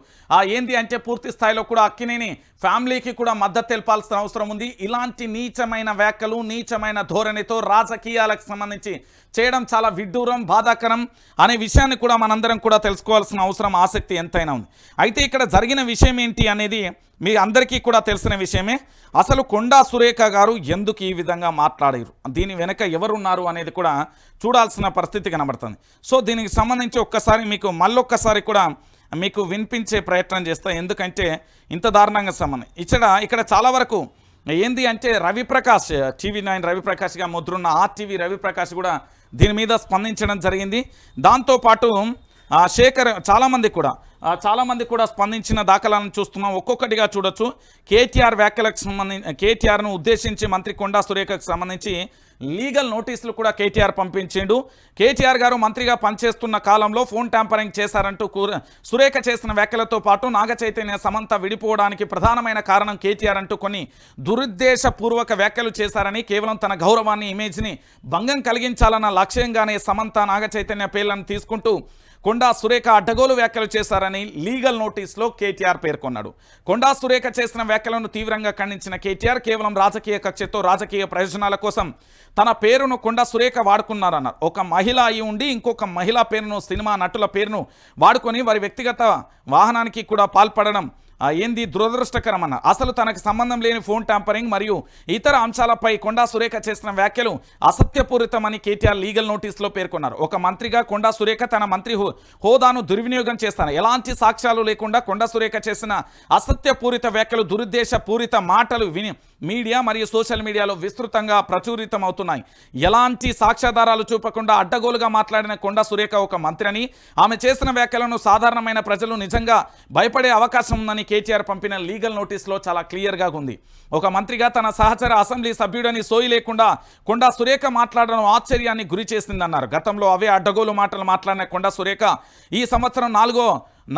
ఏంది అంటే పూర్తి స్థాయిలో కూడా అక్కినేని ఫ్యామిలీకి కూడా మద్దతు తెలపాల్సిన అవసరం ఉంది. ఇలాంటి నీచమైన వ్యాఖ్యలు, నీచమైన ధోరణితో రాజకీయాలకు సంబంధించి చేయడం చాలా విడ్డూరం, బాధాకరం అనే విషయాన్ని కూడా మనందరం కూడా తెలుసుకోవాల్సిన అవసరం, ఆసక్తి ఎంతైనా ఉంది. అయితే ఇక్కడ జరిగిన విషయం ఏంటి అనేది మీ అందరికీ కూడా తెలిసిన విషయమే. అసలు కొండా సురేఖ గారు ఎందుకు ఈ విధంగా మాట్లాడారు, దీని వెనక ఎవరున్నారు అనేది కూడా చూడాల్సిన పరిస్థితి కనబడుతుంది. సో దీనికి సంబంధించి ఒక్కసారి మీకు మళ్ళొక్కసారి కూడా మీకు వినిపించే ప్రయత్నం చేస్తా. ఎందుకంటే ఇంత దారుణంగా సంబంధం ఇక్కడ చాలా వరకు ఏంది అంటే రవిప్రకాష్, TV9 రవిప్రకాష్గా ముద్రున్న RTV రవిప్రకాష్ కూడా దీని మీద స్పందించడం జరిగింది. దాంతోపాటు శేఖర్, చాలామంది కూడా చాలామంది కూడా స్పందించిన దాఖలాలను చూస్తున్నాం. ఒక్కొక్కటిగా చూడొచ్చు. కేటీఆర్ వ్యాఖ్యలకు సంబంధించి కేటీఆర్ను ఉద్దేశించి మంత్రి కొండా సురేఖకు సంబంధించి లీగల్ నోటీసులు కూడా కేటీఆర్ పంపించిండు. కేటీఆర్ గారు మంత్రిగా పనిచేస్తున్న కాలంలో ఫోన్ ట్యాంపరింగ్ చేశారంటూ సురేఖ చేసిన వ్యాఖ్యలతో పాటు నాగ చైతన్య సమంత విడిపోవడానికి ప్రధానమైన కారణం కేటీఆర్ అంటూ కొన్ని దురుద్దేశపూర్వక వ్యాఖ్యలు చేశారని, కేవలం తన గౌరవాన్ని ఇమేజ్ని భంగం కలిగించాలన్న లక్ష్యంగానే సమంత నాగ చైతన్య పేర్లను తీసుకుంటూ కొండా సురేఖ అడ్డగోలు వ్యాఖ్యలు చేశారని లీగల్ నోటీసులో కేటీఆర్ పేర్కొన్నాడు. కొండా సురేఖ చేసిన వ్యాఖ్యలను తీవ్రంగా ఖండించిన కేటీఆర్ కేవలం రాజకీయ కక్షతో రాజకీయ ప్రయోజనాల కోసం తన పేరును కొండా సురేఖ వాడుకున్నారన్నారు. ఒక మహిళ అయి ఉండి ఇంకొక మహిళా పేరును, సినిమా నటుల పేరును వాడుకొని వారి వ్యక్తిగత వాహనానికి కూడా పాల్పడడం ఏంది దురదృష్టకరం అన్న. అసలు తనకు సంబంధం లేని ఫోన్ ట్యాంపరింగ్ మరియు ఇతర అంశాలపై కొండా సురేఖ చేసిన వ్యాఖ్యలు అసత్యపూరితమని కేటీఆర్ లీగల్ నోటీసులో పేర్కొన్నారు. ఒక మంత్రిగా కొండా సురేఖ తన మంత్రి హోదాను దుర్వినియోగం చేస్తాను, ఎలాంటి సాక్ష్యాలు లేకుండా కొండా సురేఖ చేసిన అసత్యపూరిత వ్యాఖ్యలు, దురుద్దేశపూరిత మాటలు మీడియా మరియు సోషల్ మీడియాలో విస్తృతంగా ప్రచురితం అవుతున్నాయి. ఎలాంటి సాక్ష్యాధారాలు చూపకుండా అడ్డగోలుగా మాట్లాడిన కొండా సురేఖ ఒక మంత్రి అని, ఆమె చేసిన వ్యాఖ్యలను సాధారణమైన ప్రజలు నిజంగా భయపడే అవకాశం ఉందని కేటీఆర్ పంపిన లీగల్ నోటీసులో చాలా క్లియర్గా ఉంది. ఒక మంత్రిగా తన సహచర అసెంబ్లీ సభ్యుడని సోయి లేకుండా కొండా సురేఖ మాట్లాడడం ఆశ్చర్యాన్ని గురి చేసిందన్నారు. గతంలో అవే అడ్డగోలు మాటలు మాట్లాడిన కొండా సురేఖ ఈ సంవత్సరం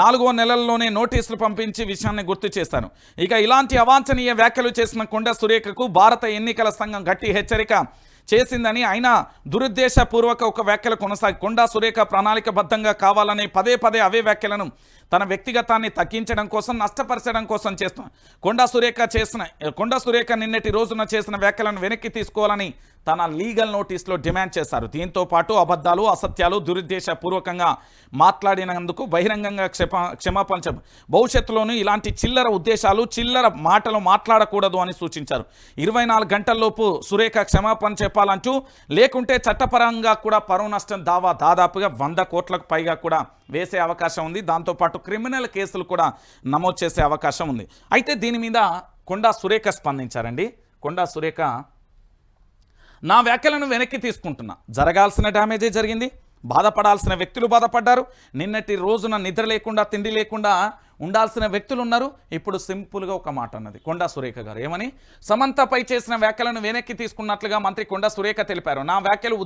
నాలుగో నెలల్లోనే నోటీసులు పంపించి విషయాన్ని గుర్తు చేశాను. ఇక ఇలాంటి అవాంఛనీయ వ్యాఖ్యలు చేసిన కొండా సురేఖకు భారత ఎన్నికల సంఘం గట్టి హెచ్చరిక చేసిందని, అయినా దురుద్దేశపూర్వక ఒక వ్యాఖ్యలు కొనసాగి కొండా సురేఖ ప్రణాళికబద్ధంగా కావాలని పదే పదే అవే వ్యాఖ్యలను తన వ్యక్తిగతాన్ని తగ్గించడం కోసం, నష్టపరచడం కోసం చేస్తున్నారు. కొండా సురేఖ నిన్నటి రోజున చేసిన వ్యాఖ్యలను వెనక్కి తీసుకోవాలని తన లీగల్ నోటీసులో డిమాండ్ చేశారు. దీంతో పాటు అబద్ధాలు, అసత్యాలు, దురుద్దేశపూర్వకంగా మాట్లాడినందుకు బహిరంగంగా క్షమాపణ భవిష్యత్తులోనూ ఇలాంటి చిల్లర ఉద్దేశాలు, చిల్లర మాటలు మాట్లాడకూడదు అని సూచించారు. 24 గంటల్లోపు సురేఖ క్షమాపణ చెప్పాలంటూ, లేకుంటే చట్టపరంగా కూడా పరువు నష్టం దావా దాదాపుగా 100 కోట్లకు పైగా కూడా వేసే అవకాశం ఉంది. దాంతోపాటు క్రిమినల్ కేసులు కూడా నమోదు చేసే అవకాశం ఉంది. అయితే దీని మీద కొండా సురేఖ స్పందించారండి. కొండా సురేఖ, నా వ్యాఖ్యలను వెనక్కి తీసుకుంటున్నా, జరగాల్సిన డ్యామేజే జరిగింది, బాధపడాల్సిన వ్యక్తులు బాధపడ్డారు, నిన్నటి రోజున నిద్ర లేకుండా తిండి లేకుండా ఉండాల్సిన వ్యక్తులు ఉన్నారు. ఇప్పుడు సింపుల్గా ఒక మాట అన్నది కొండా సురేఖ గారు. ఏమని? సమంతపై చేసిన వ్యాఖ్యలను వెనక్కి తీసుకున్నట్లుగా మంత్రి కొండా సురేఖ తెలిపారు. నా వ్యాఖ్యలు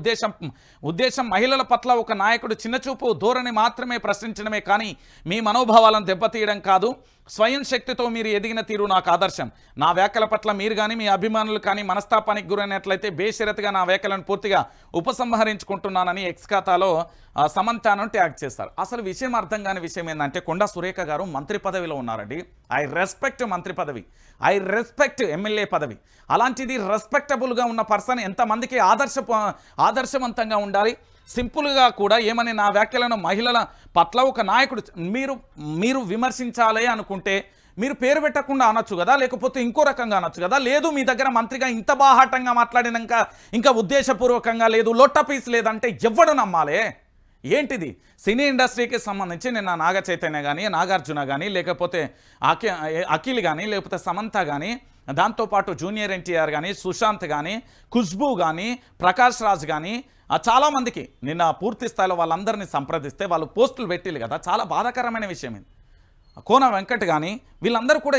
ఉద్దేశం మహిళల పట్ల ఒక నాయకుడు చిన్నచూపు ధోరణి మాత్రమే ప్రశ్నించడమే కానీ మీ మనోభావాలను దెబ్బతీయడం కాదు. స్వయం శక్తితో మీరు ఎదిగిన తీరు నాకు ఆదర్శం. నా వ్యాఖ్యల పట్ల మీరు కానీ మీ అభిమానులు కానీ మనస్తాపానికి గురైనట్లయితే బేషరతుగా నా వ్యాఖ్యలను పూర్తిగా ఉపసంహరించుకుంటున్నానని ఎక్స్ ఖాతాలో సమంతను ట్యాగ్ చేస్తారు. అసలు విషయం అర్థం కాని విషయం ఏంటంటే, కొండా సురేఖ గారు మంత్రి పదవిలో ఉన్నారండి. ఐ రెస్పెక్ట్ మంత్రి పదవి, ఐ రెస్పెక్ట్ ఎమ్మెల్యే పదవి. అలాంటిది రెస్పెక్టబుల్గా ఉన్న పర్సన్ ఎంతమందికి ఆదర్శవంతంగా ఉండాలి. సింపుల్గా కూడా ఏమని, నా వ్యాఖ్యలను మహిళల పట్ల ఒక నాయకుడు మీరు విమర్శించాలి అనుకుంటే మీరు పేరు పెట్టకుండా అనొచ్చు కదా, లేకపోతే ఇంకో రకంగా అనొచ్చు కదా. లేదు, మీ దగ్గర మంత్రిగా ఇంత బాహాటంగా మాట్లాడినాక ఇంకా ఉద్దేశపూర్వకంగా లేదు, లొట్ట పీస్ లేదంటే ఎవడు నమ్మాలి? ఏంటిది? సినీ ఇండస్ట్రీకి సంబంధించి నిన్న నాగ చైతన్య కానీ, నాగార్జున కానీ, లేకపోతే అఖిల్ కానీ, లేకపోతే సమంత కానీ, దాంతోపాటు జూనియర్ ఎన్టీఆర్ కానీ, సుశాంత్ కానీ, ఖుష్బూ కానీ, ప్రకాష్ రాజ్ కానీ, చాలామందికి నిన్న పూర్తి స్థాయిలో వాళ్ళందరినీ సంప్రదిస్తే వాళ్ళు పోస్టులు పెట్టిలు కదా. చాలా బాధాకరమైన విషయం ఇది. కోన వెంకట్ కానీ వీళ్ళందరూ కూడా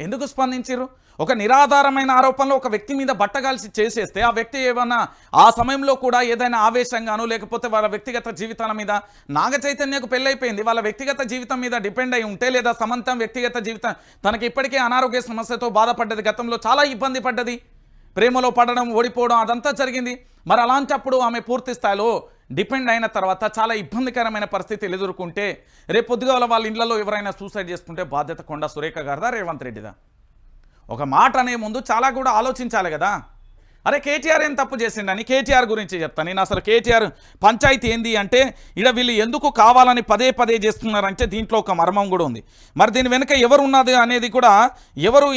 ఎందుకు స్పందించారు? ఒక నిరాధారమైన ఆరోపణలు ఒక వ్యక్తి మీద బట్టగాల్సి చేసేస్తే ఆ వ్యక్తి ఏమన్నా ఆ సమయంలో కూడా ఏదైనా ఆవేశంగానో లేకపోతే వాళ్ళ వ్యక్తిగత జీవితాల మీద, నాగ చైతన్యకు పెళ్ళైపోయింది, వాళ్ళ వ్యక్తిగత జీవితం మీద డిపెండ్ అయి ఉంటే, లేదా సమంతం వ్యక్తిగత జీవితం తనకి ఇప్పటికే అనారోగ్య సమస్యతో బాధపడ్డది, గతంలో చాలా ఇబ్బంది పడ్డది, ప్రేమలో పడడం, ఓడిపోవడం అదంతా జరిగింది. మరి అలాంటప్పుడు ఆమె పూర్తి స్థాయిలో డిపెండ్ అయిన తర్వాత చాలా ఇబ్బందికరమైన పరిస్థితులు ఎదుర్కొంటే, రేపు పొద్దుగా వాళ్ళ ఇళ్లలో ఎవరైనా సూసైడ్ చేసుకుంటే బాధ్యత కొండా సురేఖ గారిదా, రేవంత్ రెడ్డిదా? ఒక మాట అనే ముందు చాలా కూడా ఆలోచించాలి కదా. అరే కేటీఆర్ ఏం తప్పు చేసిండని కేటీఆర్ గురించి చెప్తాను నేను. అసలు కేటీఆర్ పంచాయతీ ఏంది అంటే, ఇక్కడ వీళ్ళు ఎందుకు కావాలని పదే చేస్తున్నారంటే దీంట్లో ఒక మర్మం కూడా ఉంది. మరి దీని వెనుక ఎవరు ఉన్నది అనేది కూడా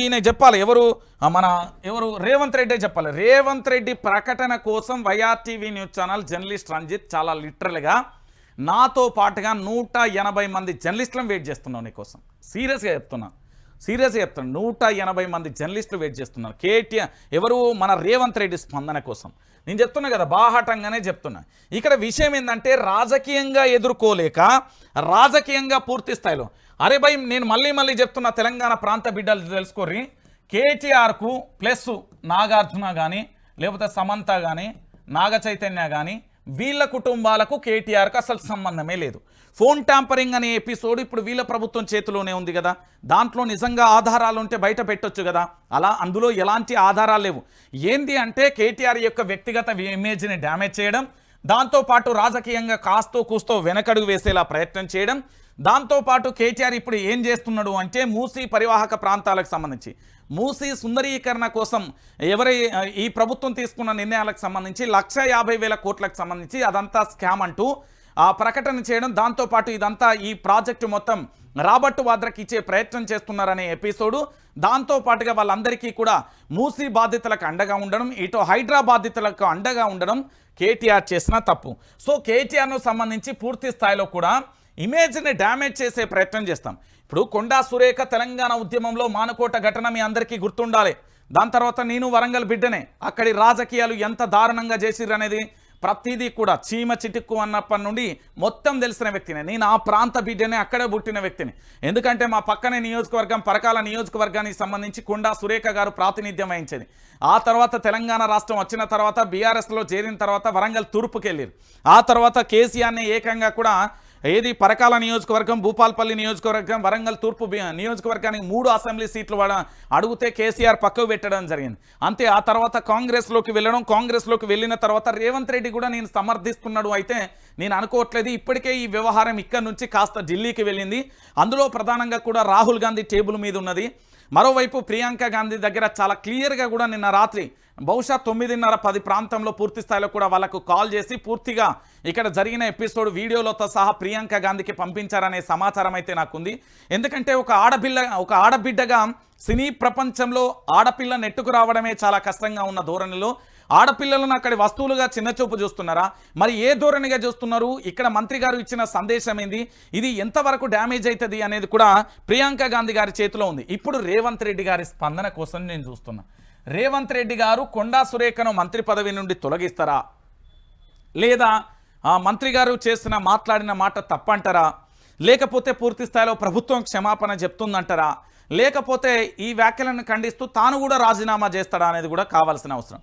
ఈయన చెప్పాలి. ఎవరు రేవంత్ రెడ్డి చెప్పాలి. రేవంత్ రెడ్డి ప్రకటన కోసం YRTV news channel journalist Ranjith చాలా లిటరల్గా నాతో పాటుగా 180 మంది జర్నలిస్టులను వెయిట్ చేస్తున్నావు నీకోసం. సీరియస్గా చెప్తున్నా, సీరియస్గా చెప్తాను, 180 మంది జర్నలిస్టులు వెయిట్ చేస్తున్నారు కేటీఆర్ ఎవరు మన రేవంత్ రెడ్డి స్పందన కోసం. నేను చెప్తున్నా కదా, బాహాటంగానే చెప్తున్నా. ఇక్కడ విషయం ఏంటంటే రాజకీయంగా ఎదుర్కోలేక రాజకీయంగా పూర్తి స్థాయిలో అరే భయ్, నేను మళ్ళీ చెప్తున్నా, తెలంగాణ ప్రాంత బిడ్డలు తెలుసుకోర్రి, కేటీఆర్కు ప్లస్ నాగార్జున కానీ లేకపోతే సమంత కానీ నాగ చైతన్య కానీ వీళ్ళ కుటుంబాలకు కేటీఆర్కి అసలు సంబంధమే లేదు. ఫోన్ ట్యాంపరింగ్ అనే ఎపిసోడ్ ఇప్పుడు వీళ్ళ ప్రభుత్వం చేతిలోనే ఉంది కదా, దాంట్లో నిజంగా ఆధారాలు ఉంటే బయట పెట్టొచ్చు కదా, అలా అందులో ఎలాంటి ఆధారాలు లేవు. ఏంది అంటే కేటీఆర్ యొక్క వ్యక్తిగత ఇమేజ్ని డ్యామేజ్ చేయడం, దాంతోపాటు రాజకీయంగా కాస్తో కూస్తో వెనకడుగు వేసేలా ప్రయత్నం చేయడం, దాంతోపాటు కేటీఆర్ ఇప్పుడు ఏం చేస్తున్నాడు అంటే మూసీ పరివాహక ప్రాంతాలకు సంబంధించి మూసీ సుందరీకరణ కోసం ఈ ప్రభుత్వం తీసుకున్న నిర్ణయాలకు సంబంధించి 1,50,000 కోట్లకు సంబంధించి అదంతా స్కామ్ అంటూ ప్రకటన చేయడం, దాంతోపాటు ఇదంతా ఈ ప్రాజెక్టు మొత్తం రాబర్ట్ వాద్రాకి ఇచ్చే ప్రయత్నం చేస్తున్నారనే ఎపిసోడు, దాంతోపాటుగా వాళ్ళందరికీ కూడా మూసీ బాధితులకు అండగా ఉండడం, ఇటు హైడ్రా బాధితులకు అండగా ఉండడం కేటీఆర్ చేసిన తప్పు. సో కేటీఆర్ను సంబంధించి పూర్తి స్థాయిలో కూడా ఇమేజ్ని డ్యామేజ్ చేసే ప్రయత్నం చేస్తాం. ఇప్పుడు కొండా సురేఖ తెలంగాణ ఉద్యమంలో మానుకోట ఘటన మీ అందరికీ గుర్తుండాలి. దాని తర్వాత నేను వరంగల్ బిడ్డనే, అక్కడి రాజకీయాలు ఎంత దారుణంగా చేసిర్రు అనేది ప్రతిదీ కూడా చీమ చిటుక్కు అన్నప్పటి నుండి మొత్తం తెలిసిన వ్యక్తిని నేను, ఆ ప్రాంత బిడ్డనే, అక్కడే పుట్టిన వ్యక్తిని. ఎందుకంటే మా పక్కనే నియోజకవర్గం పరకాల నియోజకవర్గానికి సంబంధించి కొండా సురేఖ గారు ప్రాతినిధ్యం వహించేది. ఆ తర్వాత తెలంగాణ రాష్ట్రం వచ్చిన తర్వాత బీఆర్ఎస్లో చేరిన తర్వాత వరంగల్ తూర్పుకి వెళ్ళారు. ఆ తర్వాత కేసీఆర్ని ఏకంగా కూడా ఏది పరకాల నియోజకవర్గం, భూపాల్పల్లి నియోజకవర్గం, వరంగల్ తూర్పు నియోజకవర్గానికి 3 అసెంబ్లీ సీట్లు అడిగితే కేసీఆర్ పక్కకు పెట్టడం జరిగింది. అంతే. ఆ తర్వాత కాంగ్రెస్లోకి వెళ్ళిన తర్వాత రేవంత్ రెడ్డి కూడా నేను సమర్థిస్తున్నాడు. అయితే నేను అనుకోవట్లేదు, ఇప్పటికే ఈ వ్యవహారం ఇక్కడ నుంచి కాస్త ఢిల్లీకి వెళ్ళింది. అందులో ప్రధానంగా కూడా రాహుల్ గాంధీ టేబుల్ మీద ఉన్నది. మరోవైపు ప్రియాంక గాంధీ దగ్గర చాలా క్లియర్గా కూడా నిన్న రాత్రి బహుశా 9:30-10 ప్రాంతంలో పూర్తి స్థాయిలో కూడా వాళ్ళకు కాల్ చేసి పూర్తిగా ఇక్కడ జరిగిన ఎపిసోడ్ వీడియోలతో సహా ప్రియాంక గాంధీకి పంపించారనే సమాచారం అయితే నాకుంది. ఎందుకంటే ఒక ఆడబిడ్డగా సినీ ప్రపంచంలో ఆడపిల్ల నెట్టుకు రావడమే చాలా కష్టంగా ఉన్న ధోరణిలో ఆడపిల్లలను అక్కడి వస్తువులుగా చిన్నచూపు చూస్తున్నారా, మరి ఏ ధోరణిగా చూస్తున్నారు, ఇక్కడ మంత్రి గారు ఇచ్చిన సందేశం ఏంది, ఇది ఎంతవరకు డ్యామేజ్ అవుతుంది అనేది కూడా ప్రియాంక గాంధీ గారి చేతిలో ఉంది. ఇప్పుడు రేవంత్ రెడ్డి గారి స్పందన కోసం నేను చూస్తున్నా. రేవంత్ రెడ్డి గారు కొండా సురేఖను మంత్రి పదవి నుండి తొలగిస్తారా, లేదా మంత్రి గారు మాట్లాడిన మాట తప్పంటారా, లేకపోతే పూర్తి స్థాయిలో ప్రభుత్వం క్షమాపణ చెప్తుందంటారా, లేకపోతే ఈ వ్యాఖ్యలను ఖండిస్తూ తాను కూడా రాజీనామా చేస్తాడా అనేది కూడా కావాల్సిన అవసరం.